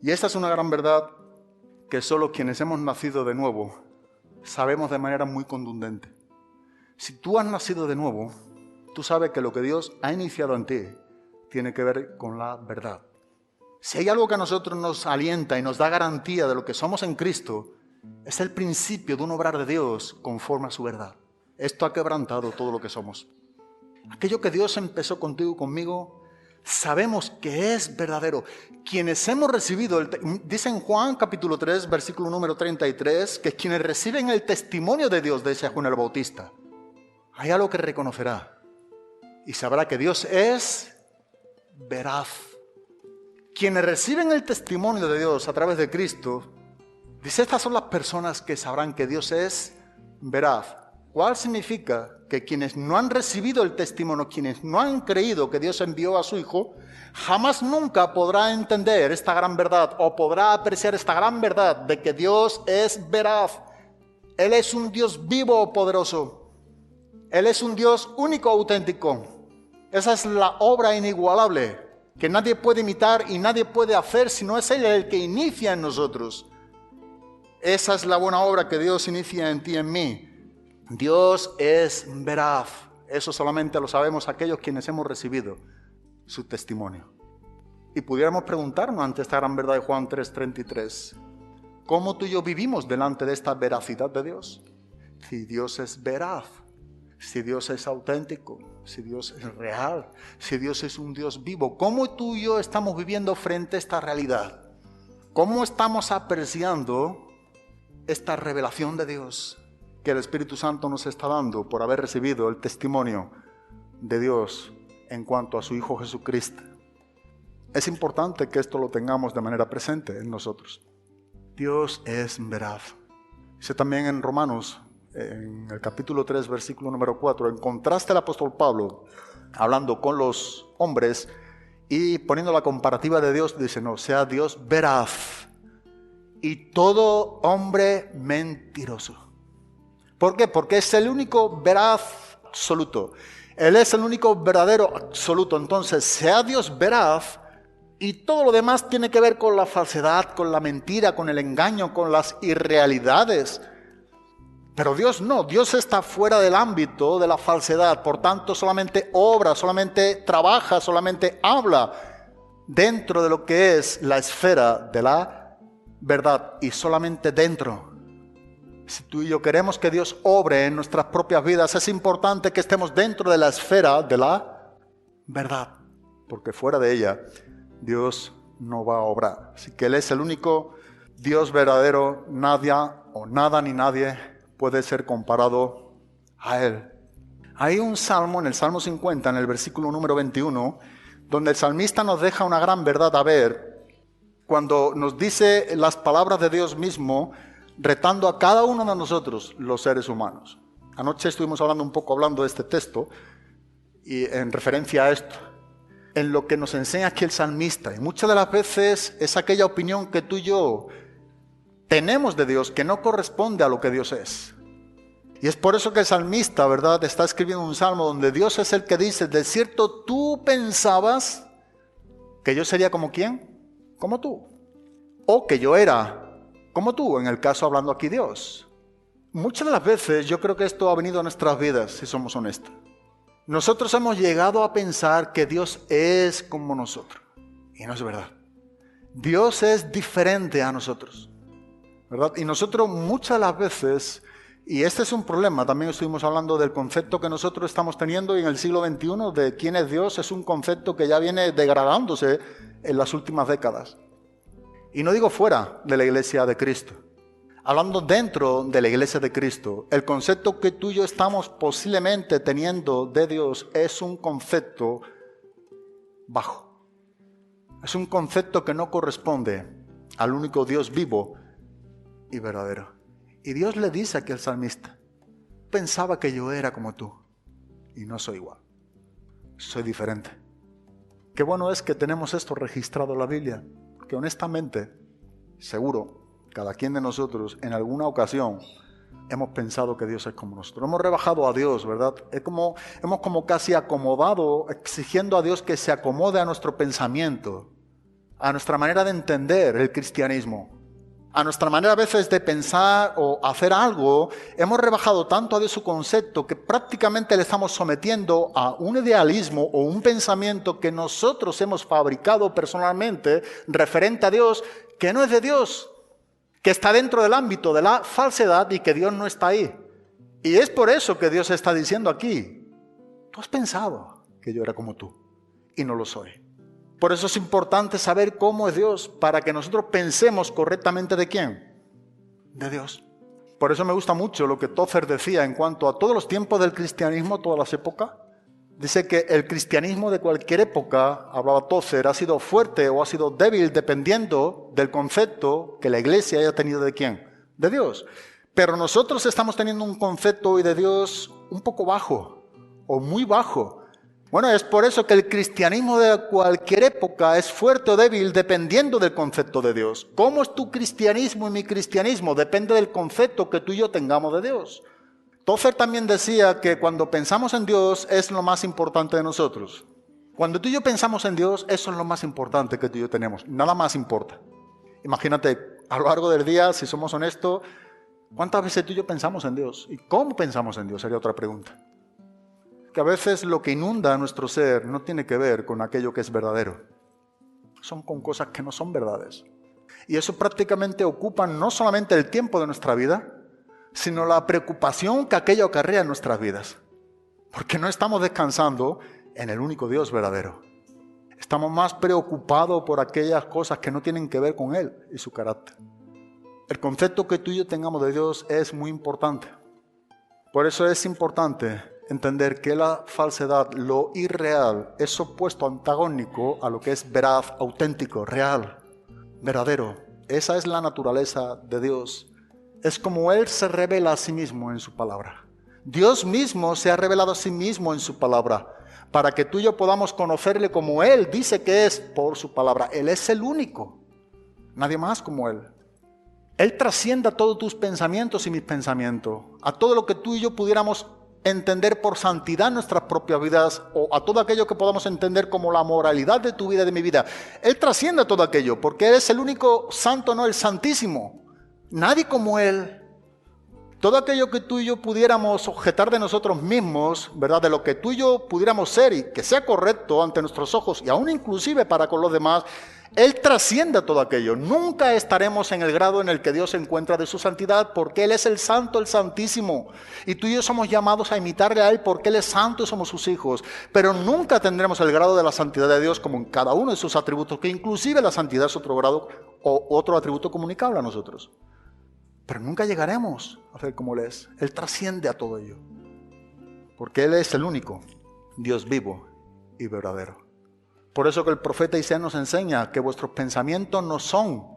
Y esta es una gran verdad que solo quienes hemos nacido de nuevo sabemos de manera muy contundente. Si tú has nacido de nuevo, tú sabes que lo que Dios ha iniciado en ti tiene que ver con la verdad. Si hay algo que a nosotros nos alienta y nos da garantía de lo que somos en Cristo, es el principio de un obrar de Dios conforme a su verdad. Esto ha quebrantado todo lo que somos. Aquello que Dios empezó contigo y conmigo, sabemos que es verdadero. Quienes hemos recibido, dice en Juan capítulo 3, versículo número 33, que quienes reciben el testimonio de Dios, dice Juan el Bautista, hay algo que reconocerá y sabrá que Dios es veraz. Quienes reciben el testimonio de Dios a través de Cristo, dice, estas son las personas que sabrán que Dios es veraz. ¿Cuál significa? Que quienes no han recibido el testimonio, quienes no han creído que Dios envió a su Hijo, jamás nunca podrá entender esta gran verdad o podrá apreciar esta gran verdad de que Dios es veraz. Él es un Dios vivo, poderoso. Él es un Dios único, auténtico. Esa es la obra inigualable que nadie puede imitar y nadie puede hacer, sino es Él el que inicia en nosotros. Esa es la buena obra que Dios inicia en ti y en mí. Dios es veraz. Eso solamente lo sabemos aquellos quienes hemos recibido su testimonio. Y pudiéramos preguntarnos ante esta gran verdad de Juan 3:33, ¿cómo tú y yo vivimos delante de esta veracidad de Dios? Si Dios es veraz, si Dios es auténtico, si Dios es real, si Dios es un Dios vivo, ¿cómo tú y yo estamos viviendo frente a esta realidad? ¿Cómo estamos apreciando esta revelación de Dios que el Espíritu Santo nos está dando por haber recibido el testimonio de Dios en cuanto a su Hijo Jesucristo? Es importante que esto lo tengamos de manera presente en nosotros. Dios es veraz. Dice también en Romanos, en el capítulo 3, versículo número 4, en contraste el apóstol Pablo, hablando con los hombres y poniendo la comparativa de Dios, dice, no, sea Dios veraz y todo hombre mentiroso. ¿Por qué? Porque es el único veraz absoluto. Él es el único verdadero absoluto. Entonces, sea Dios veraz y todo lo demás tiene que ver con la falsedad, con la mentira, con el engaño, con las irrealidades. Pero Dios no. Dios está fuera del ámbito de la falsedad. Por tanto, solamente obra, solamente trabaja, solamente habla dentro de lo que es la esfera de la verdad y solamente dentro. Si tú y yo queremos que Dios obre en nuestras propias vidas, es importante que estemos dentro de la esfera de la verdad, porque fuera de ella Dios no va a obrar. Así que Él es el único Dios verdadero, nadie o nada ni nadie puede ser comparado a Él. Hay un salmo, en el Salmo 50, en el versículo número 21, donde el salmista nos deja una gran verdad a ver, cuando nos dice las palabras de Dios mismo, retando a cada uno de nosotros, los seres humanos. Anoche estuvimos hablando de este texto, y en referencia a esto, en lo que nos enseña aquí el salmista. Y muchas de las veces es aquella opinión que tú y yo tenemos de Dios que no corresponde a lo que Dios es. Y es por eso que el salmista, ¿verdad?, está escribiendo un salmo donde Dios es el que dice: de cierto, tú pensabas que yo sería como ¿quién? Como tú. O que yo era como tú, en el caso hablando aquí Dios. Muchas de las veces yo creo que esto ha venido a nuestras vidas, si somos honestos. Nosotros hemos llegado a pensar que Dios es como nosotros. Y no es verdad. Dios es diferente a nosotros, ¿verdad? Y nosotros muchas de las veces, y este es un problema, también estuvimos hablando del concepto que nosotros estamos teniendo en el siglo XXI de quién es Dios, es un concepto que ya viene degradándose en las últimas décadas. Y no digo fuera de la iglesia de Cristo. Hablando dentro de la iglesia de Cristo, el concepto que tú y yo estamos posiblemente teniendo de Dios es un concepto bajo. Es un concepto que no corresponde al único Dios vivo y verdadero. Y Dios le dice aquí al salmista: pensaba que yo era como tú y no soy igual, soy diferente. Qué bueno es que tenemos esto registrado en la Biblia, porque honestamente, seguro, cada quien de nosotros en alguna ocasión hemos pensado que Dios es como nosotros. Hemos rebajado a Dios, ¿verdad? Hemos como casi acomodado, exigiendo a Dios que se acomode a nuestro pensamiento, a nuestra manera de entender el cristianismo, a nuestra manera a veces de pensar o hacer algo. Hemos rebajado tanto a Dios su concepto que prácticamente le estamos sometiendo a un idealismo o un pensamiento que nosotros hemos fabricado personalmente referente a Dios, que no es de Dios, que está dentro del ámbito de la falsedad y que Dios no está ahí. Y es por eso que Dios está diciendo aquí: tú has pensado que yo era como tú y no lo soy. Por eso es importante saber cómo es Dios, para que nosotros pensemos correctamente ¿de quién? De Dios. Por eso me gusta mucho lo que Tozer decía en cuanto a todos los tiempos del cristianismo, todas las épocas. Dice que el cristianismo de cualquier época, hablaba Tozer, ha sido fuerte o ha sido débil dependiendo del concepto que la iglesia haya tenido ¿de quién? De Dios. Pero nosotros estamos teniendo un concepto hoy de Dios un poco bajo o muy bajo. Bueno, es por eso que el cristianismo de cualquier época es fuerte o débil dependiendo del concepto de Dios. ¿Cómo es tu cristianismo y mi cristianismo? Depende del concepto que tú y yo tengamos de Dios. Tozer también decía que cuando pensamos en Dios es lo más importante de nosotros. Cuando tú y yo pensamos en Dios, eso es lo más importante que tú y yo tenemos. Nada más importa. Imagínate, a lo largo del día, si somos honestos, ¿cuántas veces tú y yo pensamos en Dios? ¿Y cómo pensamos en Dios? Sería otra pregunta. Que a veces lo que inunda nuestro ser no tiene que ver con aquello que es verdadero. Son con cosas que no son verdades. Y eso prácticamente ocupa no solamente el tiempo de nuestra vida, sino la preocupación que aquello acarrea en nuestras vidas. Porque no estamos descansando en el único Dios verdadero. Estamos más preocupados por aquellas cosas que no tienen que ver con Él y su carácter. El concepto que tú y yo tengamos de Dios es muy importante. Por eso es importante entender que la falsedad, lo irreal, es opuesto, antagónico a lo que es veraz, auténtico, real, verdadero. Esa es la naturaleza de Dios. Es como Él se revela a sí mismo en su palabra. Dios mismo se ha revelado a sí mismo en su palabra, para que tú y yo podamos conocerle como Él dice que es por su palabra. Él es el único, nadie más como Él. Él trasciende a todos tus pensamientos y mis pensamientos, a todo lo que tú y yo pudiéramos entender por santidad en nuestras propias vidas, o a todo aquello que podamos entender como la moralidad de tu vida y de mi vida. Él trasciende a todo aquello, porque Él es el único santo, no el santísimo. Nadie como Él. Todo aquello que tú y yo pudiéramos objetar de nosotros mismos, ¿verdad? De lo que tú y yo pudiéramos ser y que sea correcto ante nuestros ojos y aún inclusive para con los demás, Él trasciende a todo aquello. Nunca estaremos en el grado en el que Dios se encuentra de su santidad, porque Él es el santo, el santísimo. Y tú y yo somos llamados a imitarle a Él porque Él es santo y somos sus hijos. Pero nunca tendremos el grado de la santidad de Dios como en cada uno de sus atributos, que inclusive la santidad es otro grado o otro atributo comunicable a nosotros. Pero nunca llegaremos a ser como Él es. Él trasciende a todo ello. Porque Él es el único Dios vivo y verdadero. Por eso que el profeta Isaías nos enseña que vuestros pensamientos no son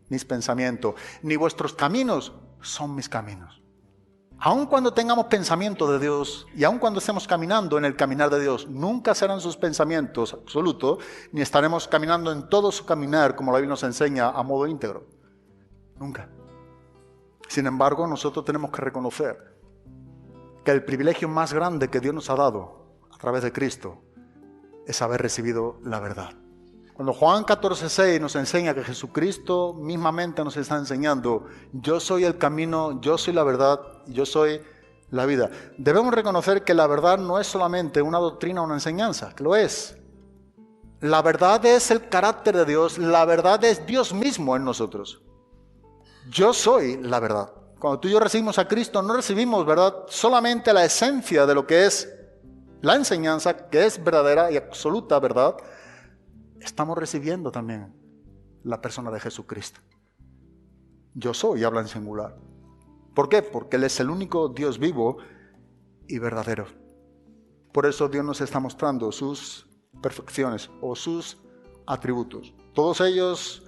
mis pensamientos, ni vuestros caminos son mis caminos. Aun cuando tengamos pensamiento de Dios y aun cuando estemos caminando en el caminar de Dios, nunca serán sus pensamientos absolutos, ni estaremos caminando en todo su caminar, como la Biblia nos enseña, a modo íntegro. Nunca. Sin embargo, nosotros tenemos que reconocer que el privilegio más grande que Dios nos ha dado a través de Cristo es haber recibido la verdad. Cuando Juan 14:6 nos enseña que Jesucristo mismamente nos está enseñando, yo soy el camino, yo soy la verdad, yo soy la vida. Debemos reconocer que la verdad no es solamente una doctrina o una enseñanza, que lo es. La verdad es el carácter de Dios, la verdad es Dios mismo en nosotros. Yo soy la verdad. Cuando tú y yo recibimos a Cristo, no recibimos, ¿verdad?, solamente la esencia de lo que es la enseñanza, que es verdadera y absoluta verdad. Estamos recibiendo también la persona de Jesucristo. Yo soy, habla en singular. ¿Por qué? Porque Él es el único Dios vivo y verdadero. Por eso Dios nos está mostrando sus perfecciones o sus atributos. Todos ellos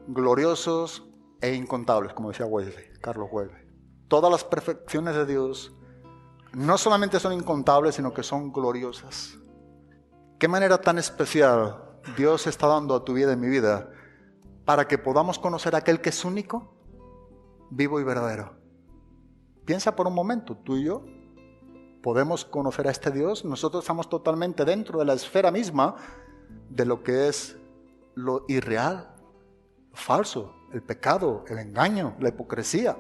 gloriosos e incontables, como decía Carlos Wesley. Todas las perfecciones de Dios no solamente son incontables, sino que son gloriosas. ¿Qué manera tan especial Dios está dando a tu vida y mi vida para que podamos conocer a aquel que es único, vivo y verdadero? Piensa por un momento, tú y yo podemos conocer a este Dios. Nosotros estamos totalmente dentro de la esfera misma de lo que es lo irreal, lo falso, el pecado, el engaño, la hipocresía.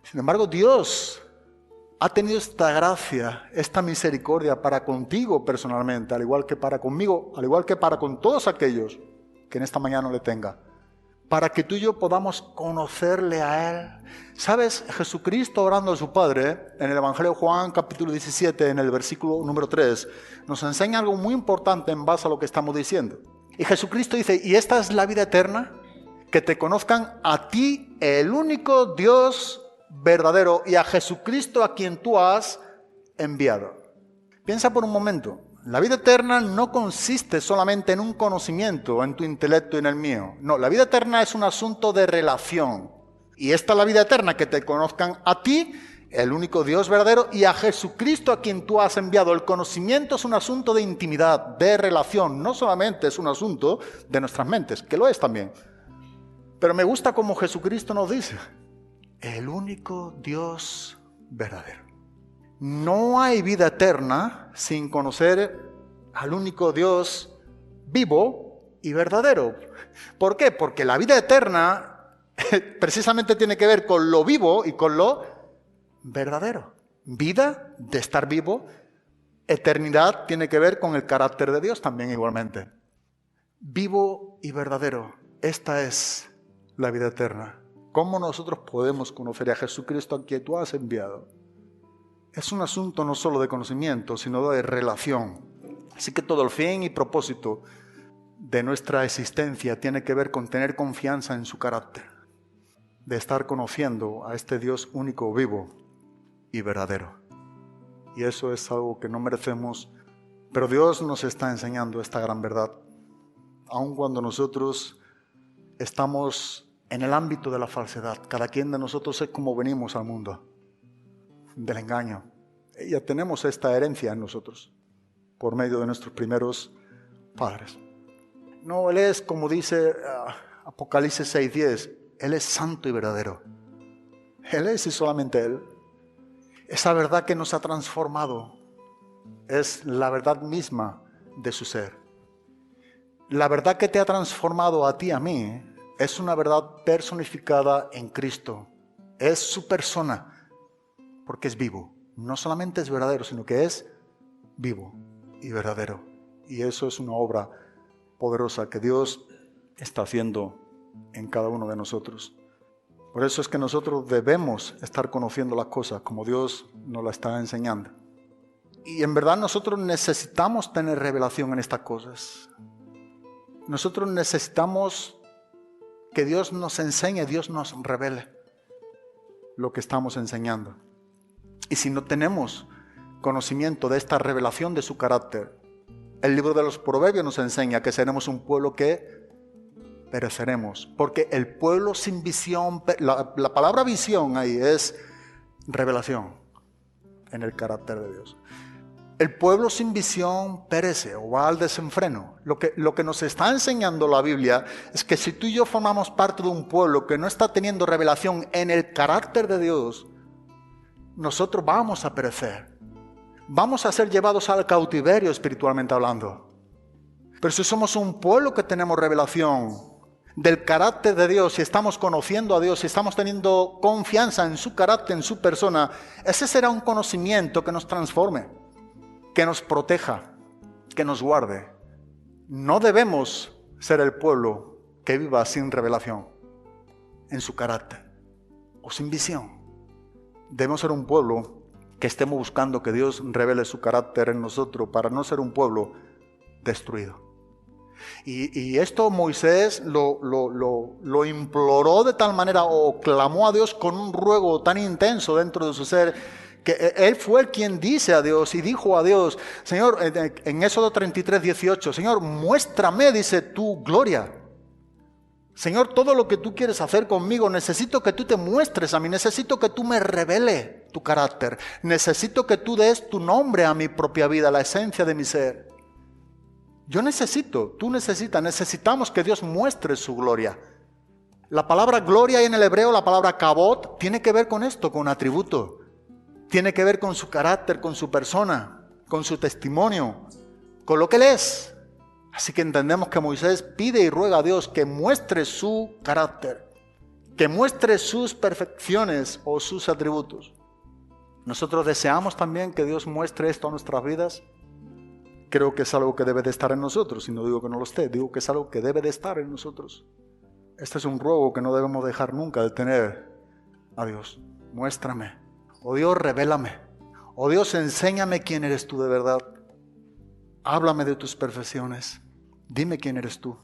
Sin embargo, Dios ha tenido esta gracia, esta misericordia para contigo personalmente, al igual que para conmigo, al igual que para con todos aquellos que en esta mañana le tenga, para que tú y yo podamos conocerle a Él. ¿Sabes? Jesucristo, orando a su Padre, en el Evangelio de Juan, capítulo 17, en el versículo número 3, nos enseña algo muy importante en base a lo que estamos diciendo. Y Jesucristo dice, y esta es la vida eterna, que te conozcan a ti, el único Dios verdadero, y a Jesucristo a quien tú has enviado. Piensa por un momento. La vida eterna no consiste solamente en un conocimiento, en tu intelecto y en el mío. No, la vida eterna es un asunto de relación. Y esta es la vida eterna, que te conozcan a ti, el único Dios verdadero, y a Jesucristo a quien tú has enviado. El conocimiento es un asunto de intimidad, de relación. No solamente es un asunto de nuestras mentes, que lo es también. Pero me gusta como Jesucristo nos dice, el único Dios verdadero. No hay vida eterna sin conocer al único Dios vivo y verdadero. ¿Por qué? Porque la vida eterna precisamente tiene que ver con lo vivo y con lo verdadero. Vida, de estar vivo. Eternidad tiene que ver con el carácter de Dios también igualmente. Vivo y verdadero. Esta es la vida eterna. ¿Cómo nosotros podemos conocer a Jesucristo a quien tú has enviado? Es un asunto no solo de conocimiento, sino de relación. Así que todo el fin y propósito de nuestra existencia tiene que ver con tener confianza en su carácter, de estar conociendo a este Dios único, vivo y verdadero. Y eso es algo que no merecemos, pero Dios nos está enseñando esta gran verdad, aun cuando nosotros estamos en el ámbito de la falsedad. Cada quien de nosotros es como venimos al mundo, del engaño. Ya tenemos esta herencia en nosotros, por medio de nuestros primeros padres. No, Él es, como dice Apocalipsis 6:10, Él es santo y verdadero. Él es y solamente Él. Esa verdad que nos ha transformado es la verdad misma de su ser. La verdad que te ha transformado a ti, a mí, es una verdad personificada en Cristo. Es su persona, porque es vivo. No solamente es verdadero, sino que es vivo y verdadero. Y eso es una obra poderosa que Dios está haciendo en cada uno de nosotros. Por eso es que nosotros debemos estar conociendo las cosas como Dios nos las está enseñando. Y en verdad nosotros necesitamos tener revelación en estas cosas. Nosotros necesitamos que Dios nos enseñe, Dios nos revele. lo que estamos enseñando. Y si no tenemos conocimiento de esta revelación de su carácter, el libro de los Proverbios nos enseña que seremos un pueblo que pereceremos. Porque el pueblo sin visión, la palabra visión ahí es revelación en el carácter de Dios. El pueblo sin visión perece o va al desenfreno. Lo que nos está enseñando la Biblia es que si tú y yo formamos parte de un pueblo que no está teniendo revelación en el carácter de Dios, nosotros vamos a perecer. Vamos a ser llevados al cautiverio espiritualmente hablando. Pero si somos un pueblo que tenemos revelación del carácter de Dios, si estamos conociendo a Dios, si estamos teniendo confianza en su carácter, en su persona, ese será un conocimiento que nos transforme, que nos proteja, que nos guarde. No debemos ser el pueblo que viva sin revelación en su carácter o sin visión. Debemos ser un pueblo que estemos buscando que Dios revele su carácter en nosotros para no ser un pueblo destruido. Y esto Moisés lo imploró de tal manera o clamó a Dios con un ruego tan intenso dentro de su ser, que él fue quien dice a Dios y dijo a Dios, Señor, en Éxodo 33, 18, Señor, muéstrame, dice, tu gloria. Señor, todo lo que tú quieres hacer conmigo, necesito que tú te muestres a mí, necesito que tú me reveles tu carácter, necesito que tú des tu nombre a mi propia vida, la esencia de mi ser. Yo necesito, tú necesitas, necesitamos que Dios muestre su gloria. La palabra gloria en el hebreo, la palabra kabod, tiene que ver con esto, con atributo. Tiene que ver con su carácter, con su persona, con su testimonio, con lo que Él es. Así que entendemos que Moisés pide y ruega a Dios que muestre su carácter, que muestre sus perfecciones o sus atributos. Nosotros deseamos también que Dios muestre esto a nuestras vidas. Creo que es algo que debe de estar en nosotros, y no digo que no lo esté, digo que es algo que debe de estar en nosotros. Este es un ruego que no debemos dejar nunca de tener a Dios. Muéstrame. Oh Dios, revélame. Oh Dios, enséñame quién eres tú de verdad. Háblame de tus perfecciones. Dime quién eres tú.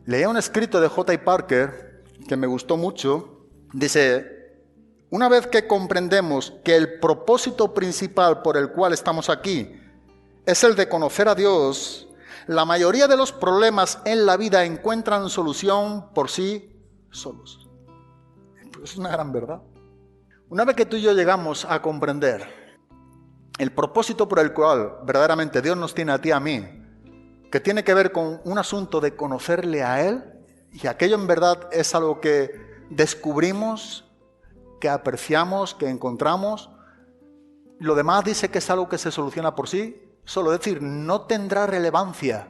Leí un escrito de J. Parker que me gustó mucho. Dice, una vez que comprendemos que el propósito principal por el cual estamos aquí es el de conocer a Dios, la mayoría de los problemas en la vida encuentran solución por sí solos. Es una gran verdad. Una vez que tú y yo llegamos a comprender el propósito por el cual verdaderamente Dios nos tiene a ti y a mí, que tiene que ver con un asunto de conocerle a Él, y aquello en verdad es algo que descubrimos, que apreciamos, que encontramos, lo demás dice que es algo que se soluciona por sí solo, es decir, no tendrá relevancia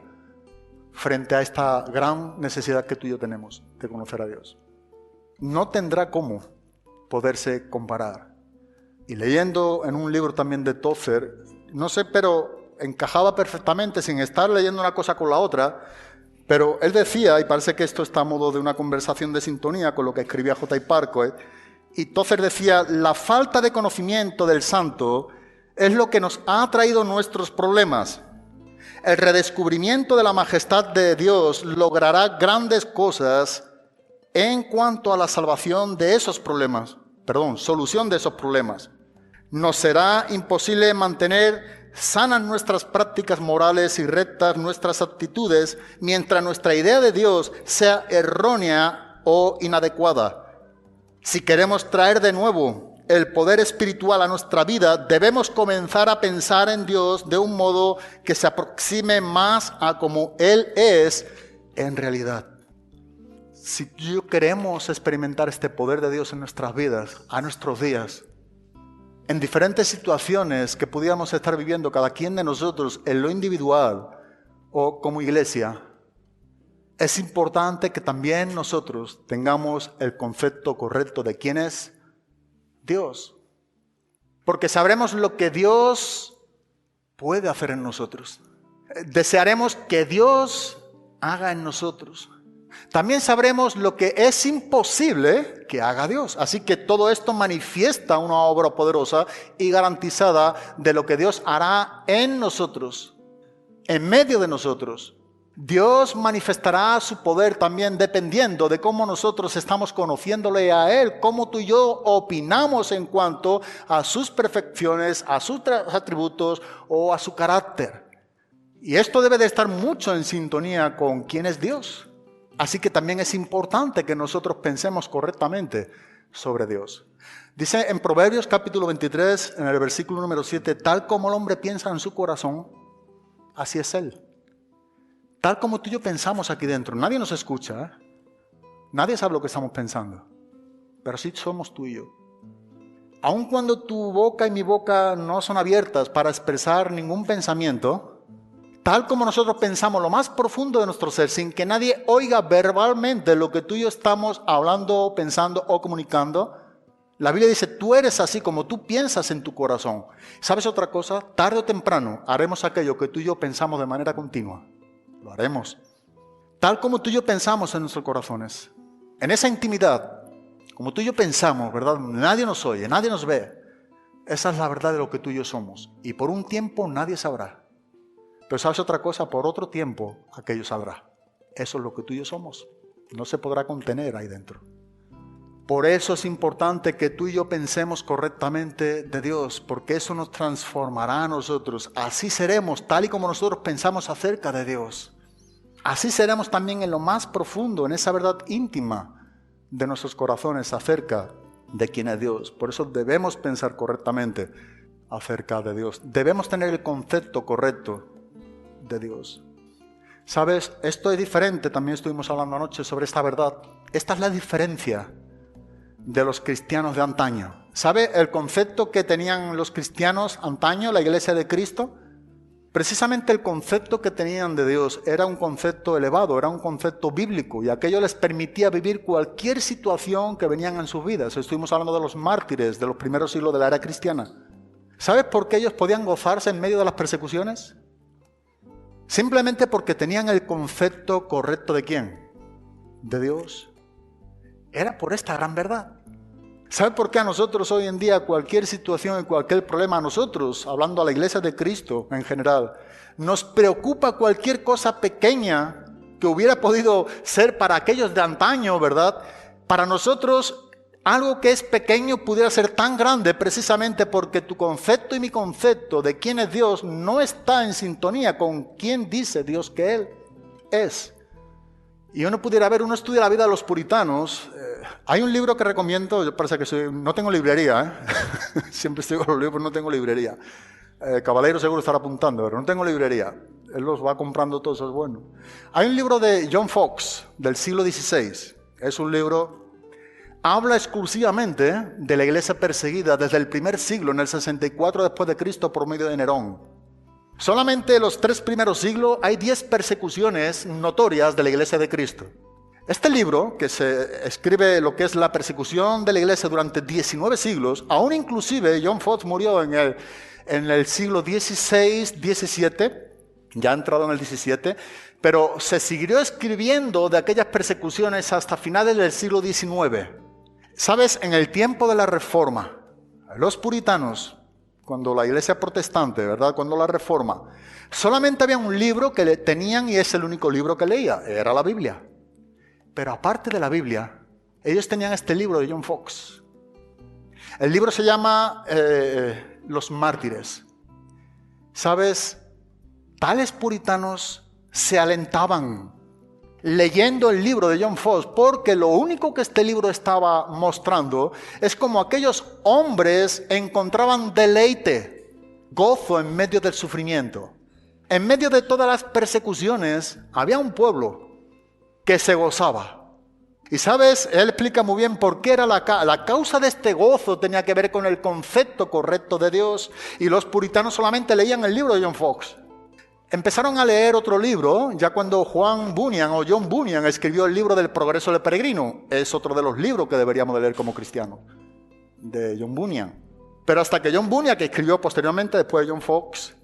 frente a esta gran necesidad que tú y yo tenemos de conocer a Dios. No tendrá cómo poderse comparar. Y leyendo en un libro también de Tozer, no sé, pero encajaba perfectamente sin estar leyendo una cosa con la otra, pero él decía, y parece que esto está a modo de una conversación de sintonía con lo que escribía J. Parker, y Tozer decía, la falta de conocimiento del santo es lo que nos ha traído nuestros problemas. El redescubrimiento de la majestad de Dios logrará grandes cosas en cuanto a la salvación de esos problemas, solución de esos problemas. Nos será imposible mantener sanas nuestras prácticas morales y rectas nuestras actitudes mientras nuestra idea de Dios sea errónea o inadecuada. Si queremos traer de nuevo el poder espiritual a nuestra vida, debemos comenzar a pensar en Dios de un modo que se aproxime más a como Él es en realidad. Si queremos experimentar este poder de Dios en nuestras vidas, a nuestros días, en diferentes situaciones que pudiéramos estar viviendo cada quien de nosotros en lo individual o como iglesia, es importante que también nosotros tengamos el concepto correcto de quién es Dios. Porque sabremos lo que Dios puede hacer en nosotros. Desearemos que Dios haga en nosotros. También sabremos lo que es imposible que haga Dios. Así que todo esto manifiesta una obra poderosa y garantizada de lo que Dios hará en nosotros, en medio de nosotros, Dios manifestará su poder también dependiendo de cómo nosotros estamos conociéndole a Él, cómo tú y yo opinamos en cuanto a sus perfecciones, a sus atributos o a su carácter. Y esto debe de estar mucho en sintonía con quién es Dios. Así que también es importante que nosotros pensemos correctamente sobre Dios. Dice en Proverbios capítulo 23, en el versículo número 7, tal como el hombre piensa en su corazón, así es Él. Tal como tú y yo pensamos aquí dentro. Nadie nos escucha, ¿eh? Nadie sabe lo que estamos pensando. Pero sí somos tú y yo. Aun cuando tu boca y mi boca no son abiertas para expresar ningún pensamiento, tal como nosotros pensamos lo más profundo de nuestro ser, sin que nadie oiga verbalmente lo que tú y yo estamos hablando, pensando o comunicando, la Biblia dice, tú eres así como tú piensas en tu corazón. ¿Sabes otra cosa? Tarde o temprano haremos aquello que tú y yo pensamos de manera continua. Lo haremos. Tal como tú y yo pensamos en nuestros corazones. En esa intimidad, como tú y yo pensamos, ¿verdad? Nadie nos oye, nadie nos ve. Esa es la verdad de lo que tú y yo somos. Y por un tiempo nadie sabrá. Pero ¿sabes otra cosa? Por otro tiempo aquello sabrá. Eso es lo que tú y yo somos. No se podrá contener ahí dentro. Por eso es importante que tú y yo pensemos correctamente de Dios, porque eso nos transformará a nosotros. Así seremos, tal y como nosotros pensamos acerca de Dios. Así seremos también en lo más profundo, en esa verdad íntima de nuestros corazones acerca de quién es Dios. Por eso debemos pensar correctamente acerca de Dios. Debemos tener el concepto correcto de Dios. ¿Sabes? Esto es diferente, también estuvimos hablando anoche sobre esta verdad. Esta es la diferencia de los cristianos de antaño. ¿Sabe el concepto que tenían los cristianos antaño, la iglesia de Cristo? Precisamente el concepto que tenían de Dios era un concepto elevado, era un concepto bíblico, y aquello les permitía vivir cualquier situación que venían en sus vidas. Estuvimos hablando de los mártires de los primeros siglos de la era cristiana. ¿Sabes por qué ellos podían gozarse en medio de las persecuciones? Simplemente porque tenían el concepto correcto ¿de quién? De Dios. Era por esta gran verdad. ¿Sabe por qué a nosotros hoy en día cualquier situación y cualquier problema, a nosotros, hablando a la iglesia de Cristo en general, nos preocupa cualquier cosa pequeña que hubiera podido ser para aquellos de antaño, ¿verdad? Para nosotros algo que es pequeño pudiera ser tan grande precisamente porque tu concepto y mi concepto de quién es Dios no está en sintonía con quién dice Dios que Él es. Y uno pudiera ver, uno estudia la vida de los puritanos. Hay un libro que recomiendo, yo parece que no tengo librería, siempre estoy con los libros, no tengo librería. Caballero seguro estará apuntando, pero no tengo librería. Él los va comprando todos, eso es bueno. Hay un libro de John Fox, del siglo XVI. Es un libro, habla exclusivamente de la iglesia perseguida desde el primer siglo, en el 64 después de Cristo, por medio de Nerón. Solamente en los 3 primeros siglos hay 10 persecuciones notorias de la iglesia de Cristo. Este libro, que se escribe lo que es la persecución de la iglesia durante 19 siglos, aún inclusive John Fox murió en el siglo XVI, XVII, ya ha entrado en el XVII, pero se siguió escribiendo de aquellas persecuciones hasta finales del siglo XIX. ¿Sabes? En el tiempo de la Reforma, los puritanos, cuando la iglesia protestante, ¿verdad? Cuando la Reforma, solamente había un libro que tenían y es el único libro que leía, era la Biblia. Pero aparte de la Biblia, ellos tenían este libro de John Fox. El libro se llama Los Mártires. ¿Sabes? Tales puritanos se alentaban leyendo el libro de John Fox, porque lo único que este libro estaba mostrando es como aquellos hombres encontraban deleite, gozo en medio del sufrimiento. En medio de todas las persecuciones había un pueblo que se gozaba. Y sabes, él explica muy bien por qué era la causa de este gozo tenía que ver con el concepto correcto de Dios, y los puritanos solamente leían el libro de John Fox. Empezaron a leer otro libro, ya cuando John Bunyan escribió el libro del Progreso del Peregrino. Es otro de los libros que deberíamos de leer como cristianos, de John Bunyan. Pero hasta que John Bunyan, que escribió posteriormente después de John Fox,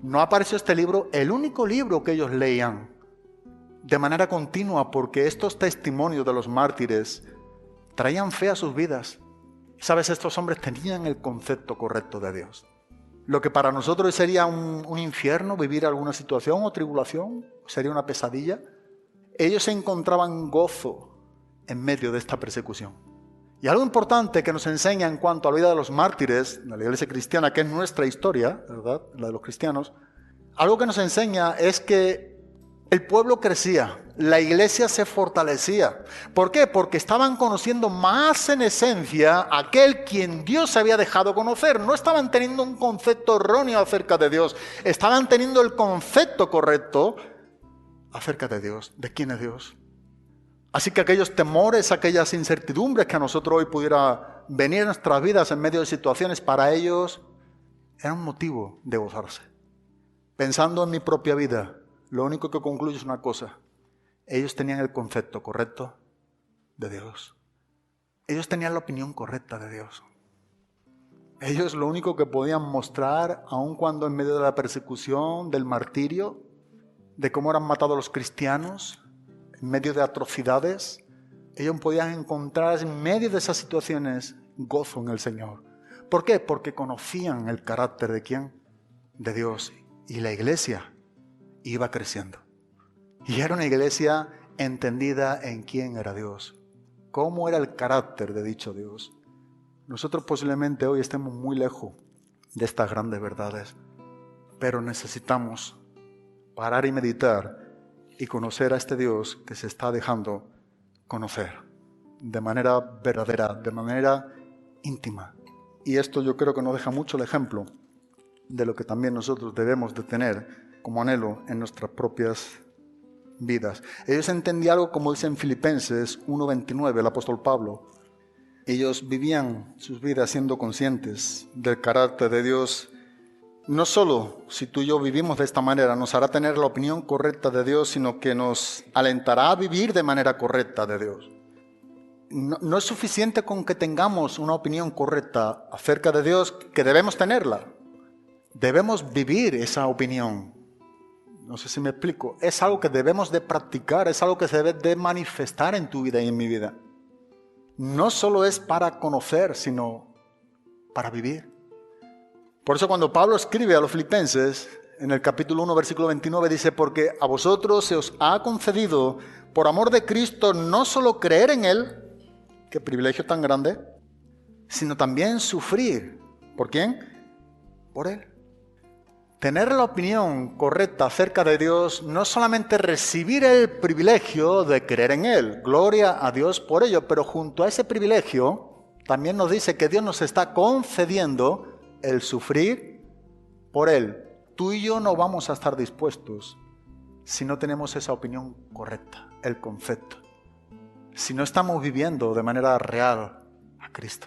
no apareció este libro, el único libro que ellos leían de manera continua, porque estos testimonios de los mártires traían fe a sus vidas. ¿Sabes? Estos hombres tenían el concepto correcto de Dios. Lo que para nosotros sería un infierno, vivir alguna situación o tribulación, sería una pesadilla, ellos encontraban gozo en medio de esta persecución. Y algo importante que nos enseña en cuanto a la vida de los mártires, de la iglesia cristiana, que es nuestra historia, ¿verdad?, la de los cristianos, algo que nos enseña es que el pueblo crecía, la iglesia se fortalecía. ¿Por qué? Porque estaban conociendo más en esencia a aquel quien Dios había dejado conocer. No estaban teniendo un concepto erróneo acerca de Dios, estaban teniendo el concepto correcto acerca de Dios, de quién es Dios. Así que aquellos temores, aquellas incertidumbres que a nosotros hoy pudiera venir en nuestras vidas en medio de situaciones, para ellos era un motivo de gozarse. Pensando en mi propia vida, lo único que concluyo es una cosa: ellos tenían el concepto correcto de Dios. Ellos tenían la opinión correcta de Dios. Ellos lo único que podían mostrar, aun cuando en medio de la persecución, del martirio, de cómo eran matados los cristianos, en medio de atrocidades, ellos podían encontrar en medio de esas situaciones gozo en el Señor. ¿Por qué? Porque conocían el carácter de ¿quién? De Dios. Y la iglesia iba creciendo. Y era una iglesia entendida en quién era Dios, cómo era el carácter de dicho Dios. Nosotros posiblemente hoy estemos muy lejos de estas grandes verdades, pero necesitamos parar y meditar y conocer a este Dios que se está dejando conocer de manera verdadera, de manera íntima. Y esto yo creo que nos deja mucho el ejemplo de lo que también nosotros debemos de tener como anhelo en nuestras propias vidas. Ellos entendían algo, como dice en Filipenses 1:29 el apóstol Pablo. Ellos vivían sus vidas siendo conscientes del carácter de Dios. No solo si tú y yo vivimos de esta manera nos hará tener la opinión correcta de Dios, sino que nos alentará a vivir de manera correcta de Dios. No es suficiente con que tengamos una opinión correcta acerca de Dios, que debemos tenerla. Debemos vivir esa opinión. No sé si me explico. Es algo que debemos de practicar, es algo que se debe de manifestar en tu vida y en mi vida. No solo es para conocer, sino para vivir. Por eso cuando Pablo escribe a los filipenses, en el capítulo 1, versículo 29, dice: porque a vosotros se os ha concedido, por amor de Cristo, no solo creer en Él, qué privilegio tan grande, sino también sufrir. ¿Por quién? Por Él. Tener la opinión correcta acerca de Dios no es solamente recibir el privilegio de creer en Él, gloria a Dios por ello, pero junto a ese privilegio también nos dice que Dios nos está concediendo el sufrir por Él. Tú y yo no vamos a estar dispuestos si no tenemos esa opinión correcta, el concepto. Si no estamos viviendo de manera real a Cristo,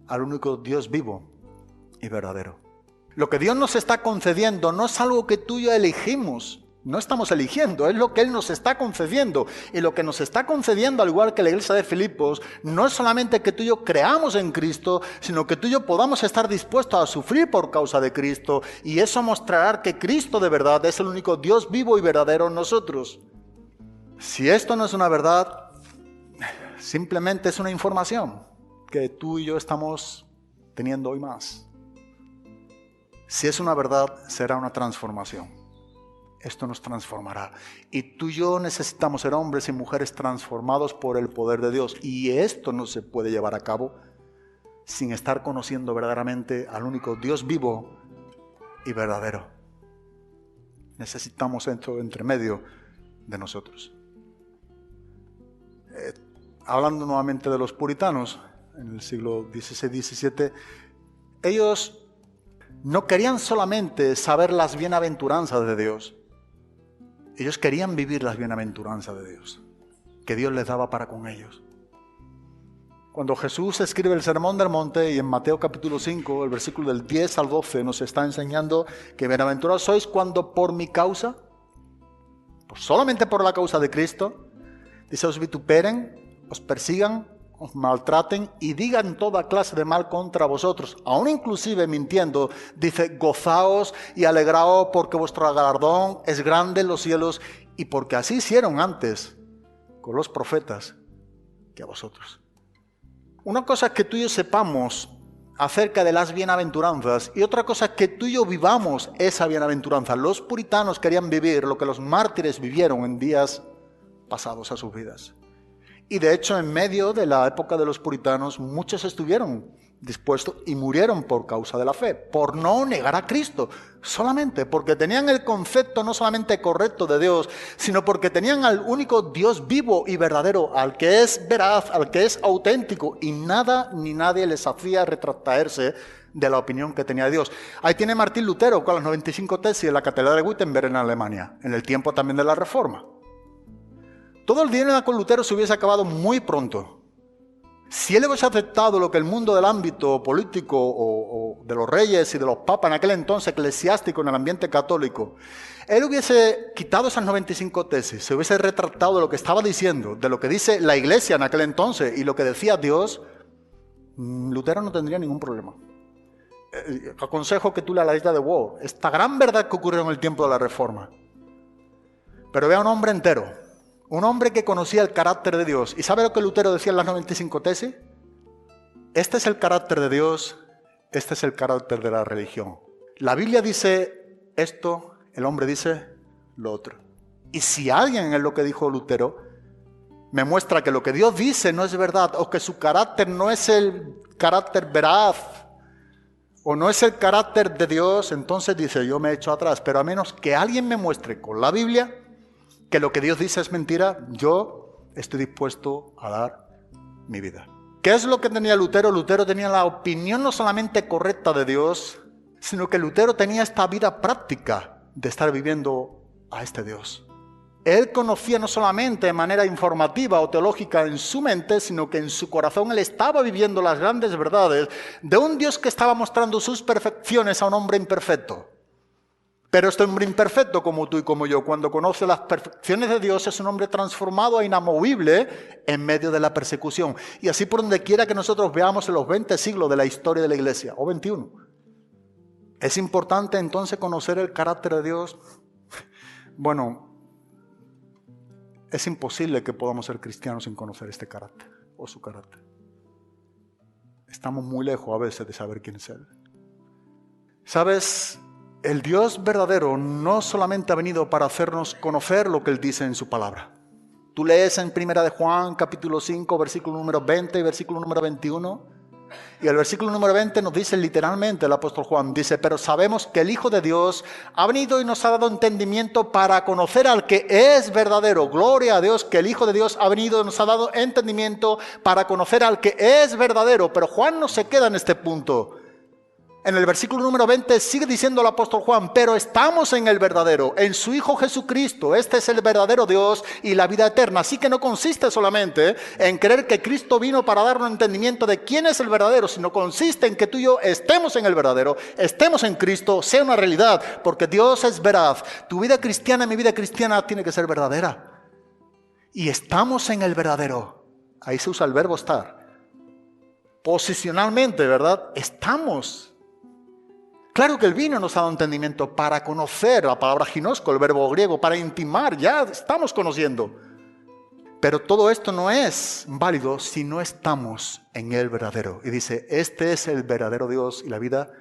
al único Dios vivo y verdadero. Lo que Dios nos está concediendo no es algo que tú y yo elegimos. No estamos eligiendo, es lo que Él nos está concediendo. Y lo que nos está concediendo, al igual que la iglesia de Filipos, no es solamente que tú y yo creamos en Cristo, sino que tú y yo podamos estar dispuestos a sufrir por causa de Cristo. Y eso mostrará que Cristo de verdad es el único Dios vivo y verdadero en nosotros. Si esto no es una verdad, simplemente es una información que tú y yo estamos teniendo hoy más. Si es una verdad, será una transformación. Esto nos transformará. Y tú y yo necesitamos ser hombres y mujeres transformados por el poder de Dios. Y esto no se puede llevar a cabo sin estar conociendo verdaderamente al único Dios vivo y verdadero. Necesitamos esto entre medio de nosotros. Hablando nuevamente de los puritanos, en el siglo XVI-XVII, ellos no querían solamente saber las bienaventuranzas de Dios. Ellos querían vivir las bienaventuranzas de Dios, que Dios les daba para con ellos. Cuando Jesús escribe el Sermón del Monte, y en Mateo capítulo 5, el versículo del 10 al 12, nos está enseñando que bienaventurados sois cuando por mi causa, solamente por la causa de Cristo, dice, os vituperen, os persigan, os maltraten y digan toda clase de mal contra vosotros, aún inclusive mintiendo, dice, gozaos y alegraos porque vuestro galardón es grande en los cielos y porque así hicieron antes con los profetas que a vosotros. Una cosa es que tú y yo sepamos acerca de las bienaventuranzas y otra cosa es que tú y yo vivamos esa bienaventuranza. Los puritanos querían vivir lo que los mártires vivieron en días pasados a sus vidas. Y de hecho, en medio de la época de los puritanos, muchos estuvieron dispuestos y murieron por causa de la fe, por no negar a Cristo, solamente porque tenían el concepto no solamente correcto de Dios, sino porque tenían al único Dios vivo y verdadero, al que es veraz, al que es auténtico, y nada ni nadie les hacía retractarse de la opinión que tenía de Dios. Ahí tiene Martín Lutero con las 95 tesis en la Catedral de Wittenberg en Alemania, en el tiempo también de la Reforma. Todo el dilema con Lutero se hubiese acabado muy pronto. Si él hubiese aceptado lo que el mundo del ámbito político o de los reyes y de los papas en aquel entonces eclesiástico en el ambiente católico, él hubiese quitado esas 95 tesis, se hubiese retractado de lo que estaba diciendo, de lo que dice la iglesia en aquel entonces y lo que decía Dios, Lutero no tendría ningún problema. Aconsejo que tú leas la isla de Word, esta gran verdad que ocurrió en el tiempo de la Reforma. Pero vea un hombre entero. Un hombre que conocía el carácter de Dios. ¿Y sabe lo que Lutero decía en las 95 tesis? Este es el carácter de Dios, este es el carácter de la religión. La Biblia dice esto, el hombre dice lo otro. Y si alguien en lo que dijo Lutero me muestra que lo que Dios dice no es verdad, o que su carácter no es el carácter veraz, o no es el carácter de Dios, entonces dice, yo me echo atrás. Pero a menos que alguien me muestre con la Biblia que lo que Dios dice es mentira, yo estoy dispuesto a dar mi vida. ¿Qué es lo que tenía Lutero? Lutero tenía la opinión no solamente correcta de Dios, sino que Lutero tenía esta vida práctica de estar viviendo a este Dios. Él conocía no solamente de manera informativa o teológica en su mente, sino que en su corazón él estaba viviendo las grandes verdades de un Dios que estaba mostrando sus perfecciones a un hombre imperfecto. Pero este hombre imperfecto como tú y como yo, cuando conoce las perfecciones de Dios, es un hombre transformado e inamovible en medio de la persecución. Y así por donde quiera que nosotros veamos en los 20 siglos de la historia de la iglesia, o 21. ¿Es importante entonces conocer el carácter de Dios? Bueno, es imposible que podamos ser cristianos sin conocer este carácter o su carácter. Estamos muy lejos a veces de saber quién es Él. ¿Sabes? El Dios verdadero no solamente ha venido para hacernos conocer lo que Él dice en su palabra. Tú lees en 1 de Juan, capítulo 5, versículo número 20 y versículo número 21. Y el versículo número 20 nos dice literalmente el apóstol Juan, dice, pero sabemos que el Hijo de Dios ha venido y nos ha dado entendimiento para conocer al que es verdadero. Gloria a Dios que el Hijo de Dios ha venido y nos ha dado entendimiento para conocer al que es verdadero. Pero Juan no se queda en este punto. En el versículo número 20 sigue diciendo el apóstol Juan, pero estamos en el verdadero, en su Hijo Jesucristo. Este es el verdadero Dios y la vida eterna. Así que no consiste solamente en creer que Cristo vino para darnos entendimiento de quién es el verdadero, sino consiste en que tú y yo estemos en el verdadero, estemos en Cristo, sea una realidad, porque Dios es veraz. Tu vida cristiana y mi vida cristiana tiene que ser verdadera. Y estamos en el verdadero. Ahí se usa el verbo estar. Posicionalmente, ¿verdad? Estamos. Claro que el vino nos ha dado entendimiento para conocer la palabra ginosco, el verbo griego, para intimar, ya estamos conociendo. Pero todo esto no es válido si no estamos en el verdadero. Y dice, este es el verdadero Dios y la vida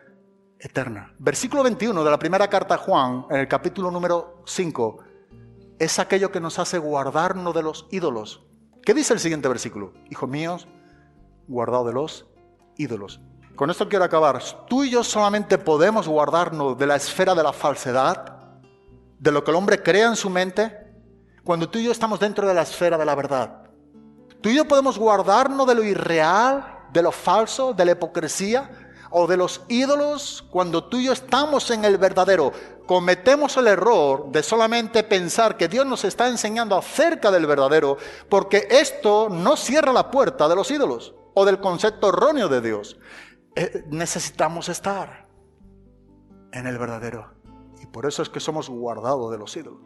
eterna. Versículo 21 de la primera carta a Juan, en el capítulo número 5, es aquello que nos hace guardarnos de los ídolos. ¿Qué dice el siguiente versículo? Hijos míos, guardaos de los ídolos. Con esto quiero acabar. Tú y yo solamente podemos guardarnos de la esfera de la falsedad, de lo que el hombre crea en su mente, cuando tú y yo estamos dentro de la esfera de la verdad. Tú y yo podemos guardarnos de lo irreal, de lo falso, de la hipocresía o de los ídolos cuando tú y yo estamos en el verdadero. Cometemos el error de solamente pensar que Dios nos está enseñando acerca del verdadero, porque esto no cierra la puerta de los ídolos o del concepto erróneo de Dios. Necesitamos estar en el verdadero. Y por eso es que somos guardados de los ídolos.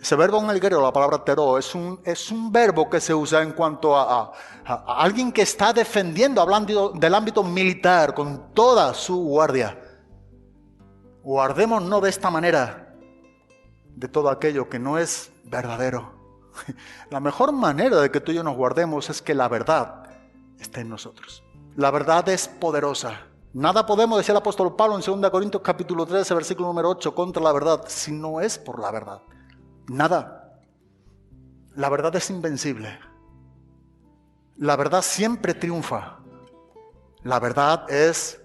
Ese verbo en el griego, la palabra teró, es un verbo que se usa en cuanto a alguien que está defendiendo, hablando del ámbito militar, con toda su guardia. Guardémonos de esta manera de todo aquello que no es verdadero. La mejor manera de que tú y yo nos guardemos es que la verdad esté en nosotros. La verdad es poderosa. Nada podemos, decía el apóstol Pablo en 2 Corintios capítulo 13, versículo número 8, contra la verdad, si no es por la verdad. Nada. La verdad es invencible. La verdad siempre triunfa. La verdad es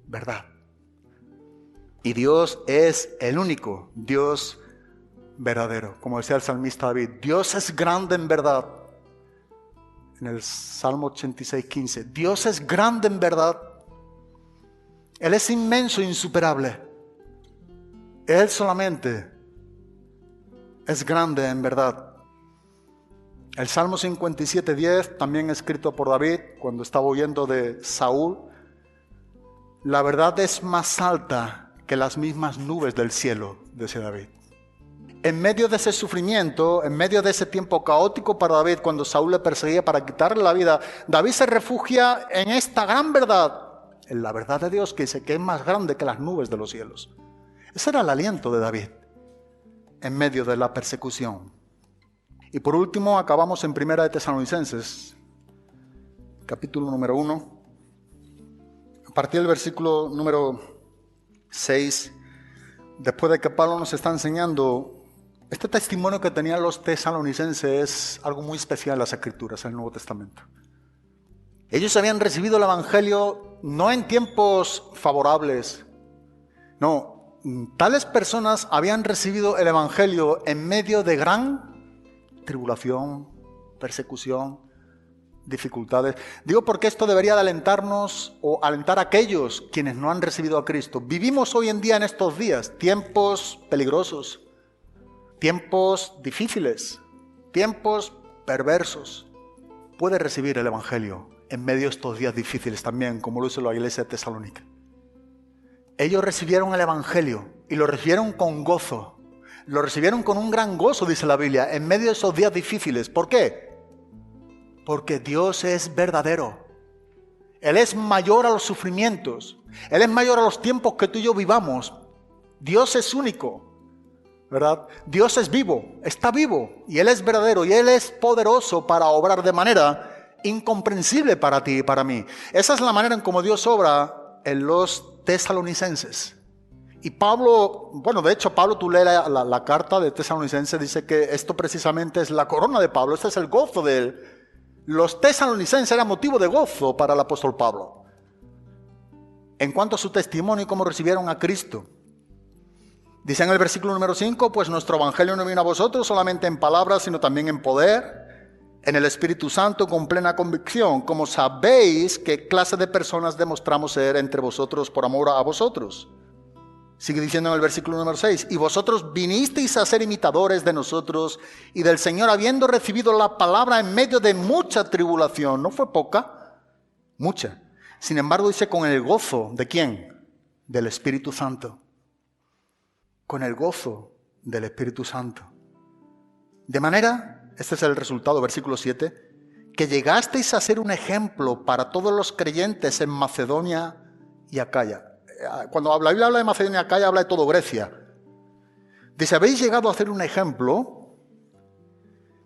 verdad. Y Dios es el único Dios verdadero. Como decía el salmista David, Dios es grande en verdad. En el Salmo 86, 15, Dios es grande en verdad. Él es inmenso e insuperable. Él solamente es grande en verdad. El Salmo 57, 10, también escrito por David cuando estaba huyendo de Saúl. La verdad es más alta que las mismas nubes del cielo, decía David. En medio de ese sufrimiento, en medio de ese tiempo caótico para David, cuando Saúl le perseguía para quitarle la vida, David se refugia en esta gran verdad, en la verdad de Dios, que dice que es más grande que las nubes de los cielos. Ese era el aliento de David en medio de la persecución. Y por último, acabamos en 1 de Tesalonicenses, capítulo número 1, a partir del versículo número 6, después de que Pablo nos está enseñando este testimonio que tenían los tesalonicenses, es algo muy especial en las Escrituras, en el Nuevo Testamento. Ellos habían recibido el Evangelio no en tiempos favorables, no, tales personas habían recibido el Evangelio en medio de gran tribulación, persecución, dificultades. Digo porque esto debería de alentarnos o alentar a aquellos quienes no han recibido a Cristo. Vivimos hoy en día en estos días tiempos peligrosos, tiempos difíciles, tiempos perversos. Puede recibir el Evangelio en medio de estos días difíciles también, como lo hizo la iglesia de Tesalónica. Ellos recibieron el Evangelio y lo recibieron con gozo. Lo recibieron con un gran gozo, dice la Biblia, en medio de esos días difíciles. ¿Por qué? Porque Dios es verdadero. Él es mayor a los sufrimientos. Él es mayor a los tiempos que tú y yo vivamos. Dios es único, ¿verdad? Dios es vivo, está vivo. Y Él es verdadero y Él es poderoso para obrar de manera incomprensible para ti y para mí. Esa es la manera en cómo Dios obra en los tesalonicenses. Y Pablo, bueno, de hecho Pablo, tú lees la carta de Tesalonicenses, dice que esto precisamente es la corona de Pablo, este es el gozo de él. Los tesalonicenses eran motivo de gozo para el apóstol Pablo. En cuanto a su testimonio y cómo recibieron a Cristo. Dice en el versículo número 5, pues nuestro evangelio no vino a vosotros solamente en palabras, sino también en poder, en el Espíritu Santo con plena convicción, como sabéis qué clase de personas demostramos ser entre vosotros por amor a vosotros. Sigue diciendo en el versículo número 6, y vosotros vinisteis a ser imitadores de nosotros y del Señor, habiendo recibido la palabra en medio de mucha tribulación. No fue poca, mucha. Sin embargo, dice con el gozo, ¿de quién? Del Espíritu Santo. Con el gozo del Espíritu Santo. De manera, este es el resultado, versículo 7, que llegasteis a ser un ejemplo para todos los creyentes en Macedonia y Acaya. Cuando la Biblia habla de Macedonia y Acaya, habla de todo Grecia. Dice, habéis llegado a hacer un ejemplo,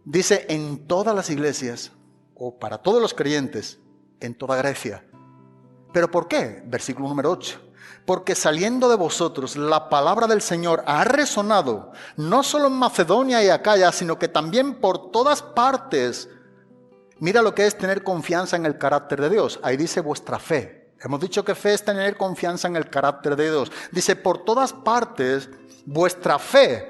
dice, en todas las iglesias, o para todos los creyentes, en toda Grecia. ¿Pero por qué? Versículo número 8. Porque saliendo de vosotros la palabra del Señor ha resonado, no solo en Macedonia y Acaya, sino que también por todas partes. Mira lo que es tener confianza en el carácter de Dios. Ahí dice vuestra fe. Hemos dicho que fe es tener confianza en el carácter de Dios. Dice, por todas partes, vuestra fe,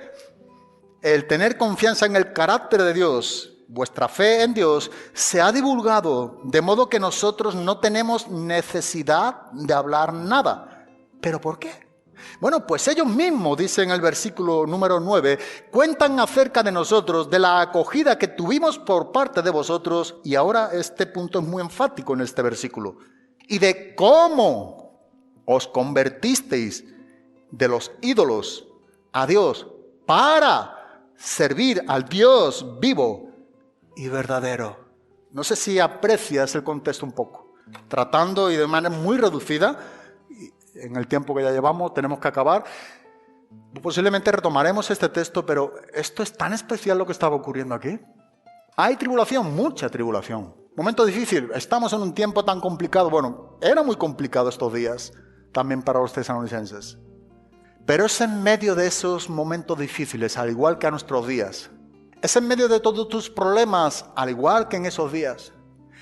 el tener confianza en el carácter de Dios, vuestra fe en Dios, se ha divulgado, de modo que nosotros no tenemos necesidad de hablar nada. ¿Pero por qué? Bueno, pues ellos mismos, dice en el versículo número 9, cuentan acerca de nosotros, de la acogida que tuvimos por parte de vosotros, y ahora este punto es muy enfático en este versículo, y de cómo os convertisteis de los ídolos a Dios para servir al Dios vivo y verdadero. No sé si aprecias el contexto un poco. Tratando y de manera muy reducida, en el tiempo que ya llevamos, tenemos que acabar. Posiblemente retomaremos este texto, pero esto es tan especial lo que estaba ocurriendo aquí. Hay tribulación, mucha tribulación. Momento difícil, estamos en un tiempo tan complicado. Bueno, era muy complicado estos días, también para los tesalonicenses. Pero es en medio de esos momentos difíciles, al igual que a nuestros días. Es en medio de todos tus problemas, al igual que en esos días.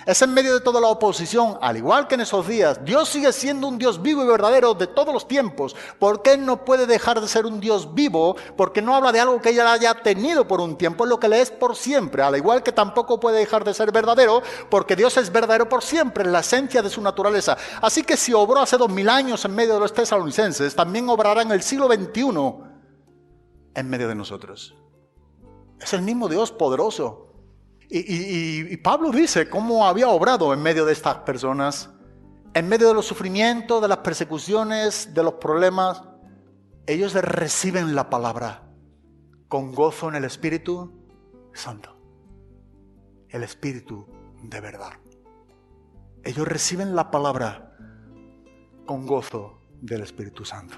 Es en medio de toda la oposición, al igual que en esos días. Dios sigue siendo un Dios vivo y verdadero de todos los tiempos. ¿Por qué no puede dejar de ser un Dios vivo? Porque no habla de algo que ella haya tenido por un tiempo, es lo que le es por siempre. Al igual que tampoco puede dejar de ser verdadero, porque Dios es verdadero por siempre, en la esencia de su naturaleza. Así que si obró hace 2000 años en medio de los tesalonicenses, también obrará en el siglo XXI en medio de nosotros. Es el mismo Dios poderoso. Y Pablo dice cómo había obrado en medio de estas personas, en medio de los sufrimientos, de las persecuciones, de los problemas. Ellos reciben la palabra con gozo en el Espíritu Santo, el Espíritu de verdad. Ellos reciben la palabra con gozo del Espíritu Santo.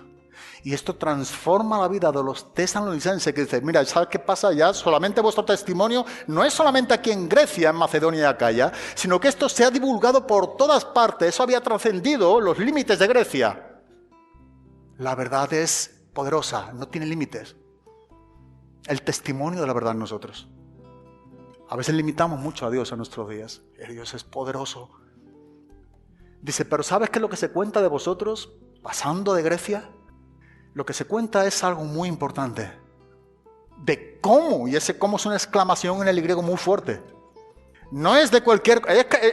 Y esto transforma la vida de los tesalonicenses, que dicen, mira, ¿sabes qué pasa ya? Solamente vuestro testimonio no es solamente aquí en Grecia, en Macedonia y Acaya, sino que esto se ha divulgado por todas partes. Eso había trascendido los límites de Grecia. La verdad es poderosa, no tiene límites. El testimonio de la verdad en nosotros. A veces limitamos mucho a Dios en nuestros días. Dios es poderoso. Dice, pero ¿sabes qué es lo que se cuenta de vosotros pasando de Grecia? Lo que se cuenta es algo muy importante. De cómo, y ese cómo es una exclamación en el griego muy fuerte. No es de cualquier...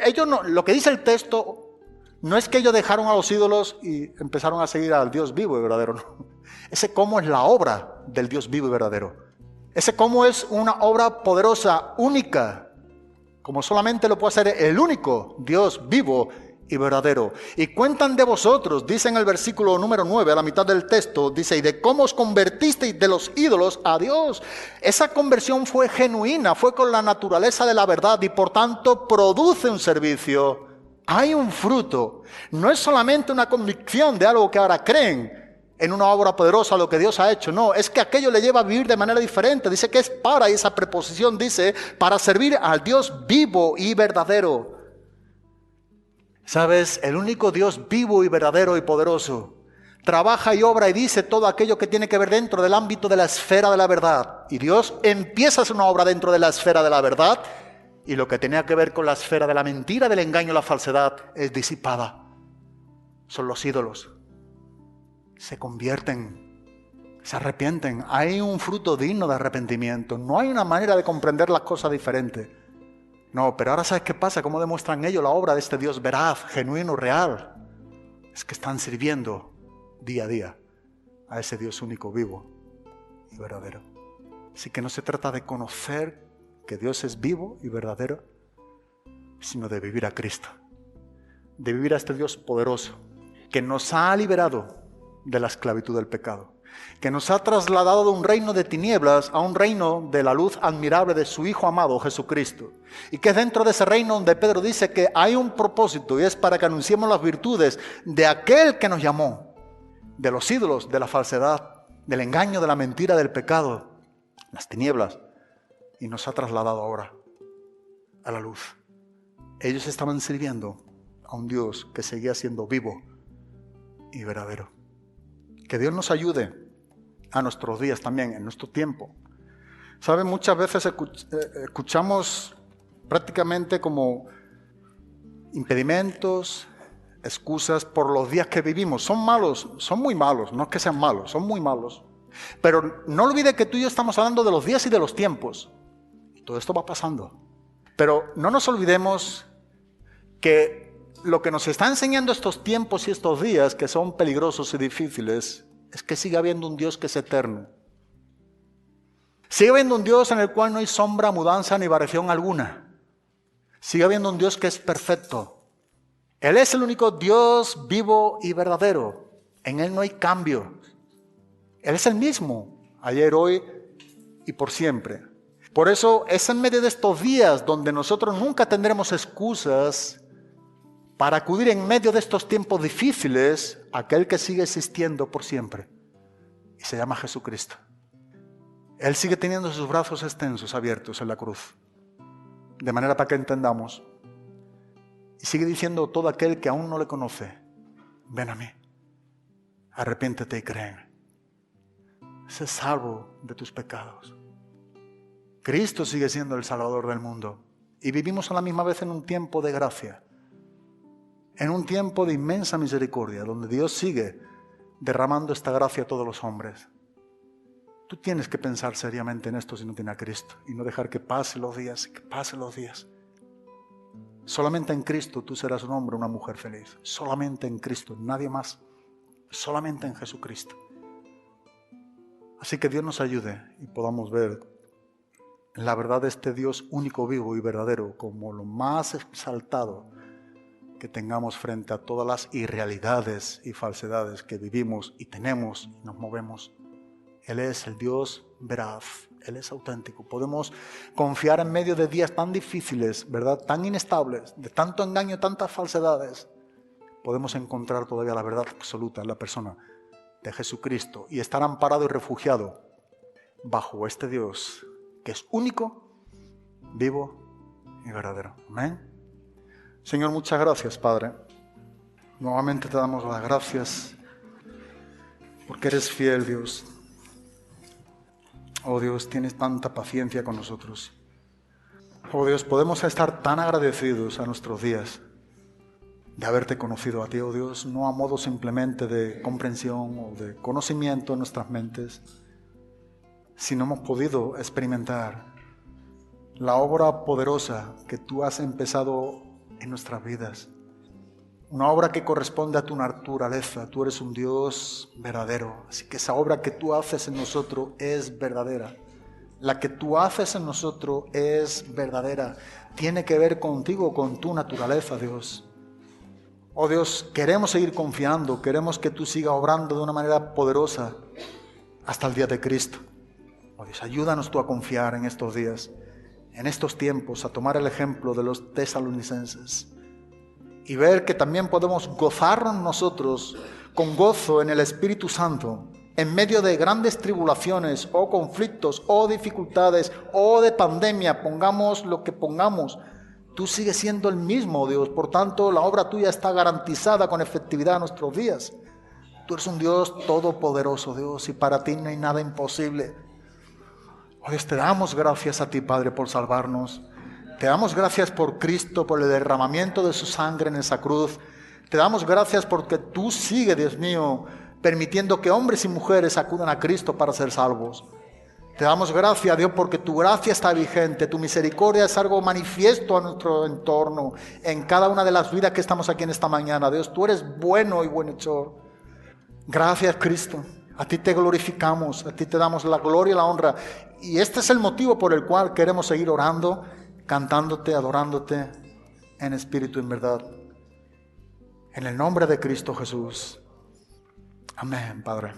ellos no, lo que dice el texto no es que ellos dejaron a los ídolos y empezaron a seguir al Dios vivo y verdadero. No. Ese cómo es la obra del Dios vivo y verdadero. Ese cómo es una obra poderosa, única, como solamente lo puede hacer el único Dios vivo y verdadero. Y cuentan de vosotros, dice en el versículo número 9, a la mitad del texto, dice, y de cómo os convertisteis de los ídolos a Dios. Esa conversión fue genuina, fue con la naturaleza de la verdad y por tanto produce un servicio. Hay un fruto. No es solamente una convicción de algo que ahora creen en una obra poderosa, lo que Dios ha hecho. No, es que aquello le lleva a vivir de manera diferente. Dice que es para, y esa preposición dice, para servir al Dios vivo y verdadero. ¿Sabes? El único Dios vivo y verdadero y poderoso trabaja y obra y dice todo aquello que tiene que ver dentro del ámbito de la esfera de la verdad. Y Dios empieza a hacer una obra dentro de la esfera de la verdad y lo que tenía que ver con la esfera de la mentira, del engaño, la falsedad es disipada. Son los ídolos. Se convierten, se arrepienten. Hay un fruto digno de arrepentimiento. No hay una manera de comprender las cosas diferente. No, pero ahora ¿sabes qué pasa? ¿Cómo demuestran ellos la obra de este Dios veraz, genuino, real? Es que están sirviendo día a día a ese Dios único, vivo y verdadero. Así que no se trata de conocer que Dios es vivo y verdadero, sino de vivir a Cristo. De vivir a este Dios poderoso, que nos ha liberado de la esclavitud del pecado, que nos ha trasladado de un reino de tinieblas a un reino de la luz admirable de su Hijo amado, Jesucristo. Y que es dentro de ese reino donde Pedro dice que hay un propósito y es para que anunciemos las virtudes de aquel que nos llamó, de los ídolos, de la falsedad, del engaño, de la mentira, del pecado, las tinieblas, y nos ha trasladado ahora a la luz. Ellos estaban sirviendo a un Dios que seguía siendo vivo y verdadero. Que Dios nos ayude a nuestros días también, en nuestro tiempo. ¿Saben? Muchas veces escuchamos prácticamente como impedimentos, excusas por los días que vivimos. Son malos, son muy malos, no es que sean malos, son muy malos. Pero no olvide que tú y yo estamos hablando de los días y de los tiempos. Todo esto va pasando. Pero no nos olvidemos que lo que nos está enseñando estos tiempos y estos días, que son peligrosos y difíciles, es que sigue habiendo un Dios que es eterno. Sigue habiendo un Dios en el cual no hay sombra, mudanza ni variación alguna. Sigue habiendo un Dios que es perfecto. Él es el único Dios vivo y verdadero. En Él no hay cambio. Él es el mismo, ayer, hoy y por siempre. Por eso es en medio de estos días donde nosotros nunca tendremos excusas para acudir en medio de estos tiempos difíciles a aquel que sigue existiendo por siempre. Y se llama Jesucristo. Él sigue teniendo sus brazos extensos, abiertos en la cruz. De manera para que entendamos Y sigue diciendo todo aquel que aún no le conoce, ven a mí, arrepiéntete y cree. Sé salvo de tus pecados. Cristo sigue siendo el Salvador del mundo. Y vivimos a la misma vez en un tiempo de gracia, en un tiempo de inmensa misericordia, donde Dios sigue derramando esta gracia a todos los hombres. Tú tienes que pensar seriamente en esto si no tienes a Cristo y no dejar que pasen los días, que pasen los días. Solamente en Cristo tú serás un hombre o una mujer feliz. Solamente en Cristo, nadie más. Solamente en Jesucristo. Así que Dios nos ayude y podamos ver la verdad de este Dios único, vivo y verdadero como lo más exaltado que tengamos frente a todas las irrealidades y falsedades que vivimos y tenemos y nos movemos. Él es el Dios veraz, Él es auténtico. Podemos confiar en medio de días tan difíciles, ¿verdad? Tan inestables, de tanto engaño, tantas falsedades. Podemos encontrar todavía la verdad absoluta en la persona de Jesucristo y estar amparado y refugiado bajo este Dios que es único, vivo y verdadero. Amén. Señor, muchas gracias, Padre. Nuevamente te damos las gracias porque eres fiel, Dios. Oh Dios, tienes tanta paciencia con nosotros. Oh Dios, podemos estar tan agradecidos a nuestros días de haberte conocido a ti, oh Dios, no a modo simplemente de comprensión o de conocimiento en nuestras mentes, sino hemos podido experimentar la obra poderosa que tú has empezado en nuestras vidas. Una obra que corresponde a tu naturaleza. Tú eres un Dios verdadero. Así que esa obra que tú haces en nosotros es verdadera. La que tú haces en nosotros es verdadera. Tiene que ver contigo, con tu naturaleza, Dios. Oh Dios, queremos seguir confiando. Queremos que tú sigas obrando de una manera poderosa hasta el día de Cristo. Oh Dios, ayúdanos tú a confiar en estos días, en estos tiempos, a tomar el ejemplo de los tesalonicenses y ver que también podemos gozarnos nosotros con gozo en el Espíritu Santo en medio de grandes tribulaciones o conflictos o dificultades o de pandemia, pongamos lo que pongamos. Tú sigues siendo el mismo, Dios, por tanto la obra tuya está garantizada con efectividad en nuestros días. Tú eres un Dios todopoderoso, Dios, y para ti no hay nada imposible. Oh Dios, te damos gracias a ti, Padre, por salvarnos. Te damos gracias por Cristo, por el derramamiento de su sangre en esa cruz. Te damos gracias porque tú sigues, Dios mío, permitiendo que hombres y mujeres acudan a Cristo para ser salvos. Te damos gracias, Dios, porque tu gracia está vigente, tu misericordia es algo manifiesto a nuestro entorno, en cada una de las vidas que estamos aquí en esta mañana. Dios, tú eres bueno y buenhechor. Gracias, Cristo. A ti te glorificamos, a ti te damos la gloria y la honra. Y este es el motivo por el cual queremos seguir orando, cantándote, adorándote en espíritu y en verdad. En el nombre de Cristo Jesús. Amén, Padre.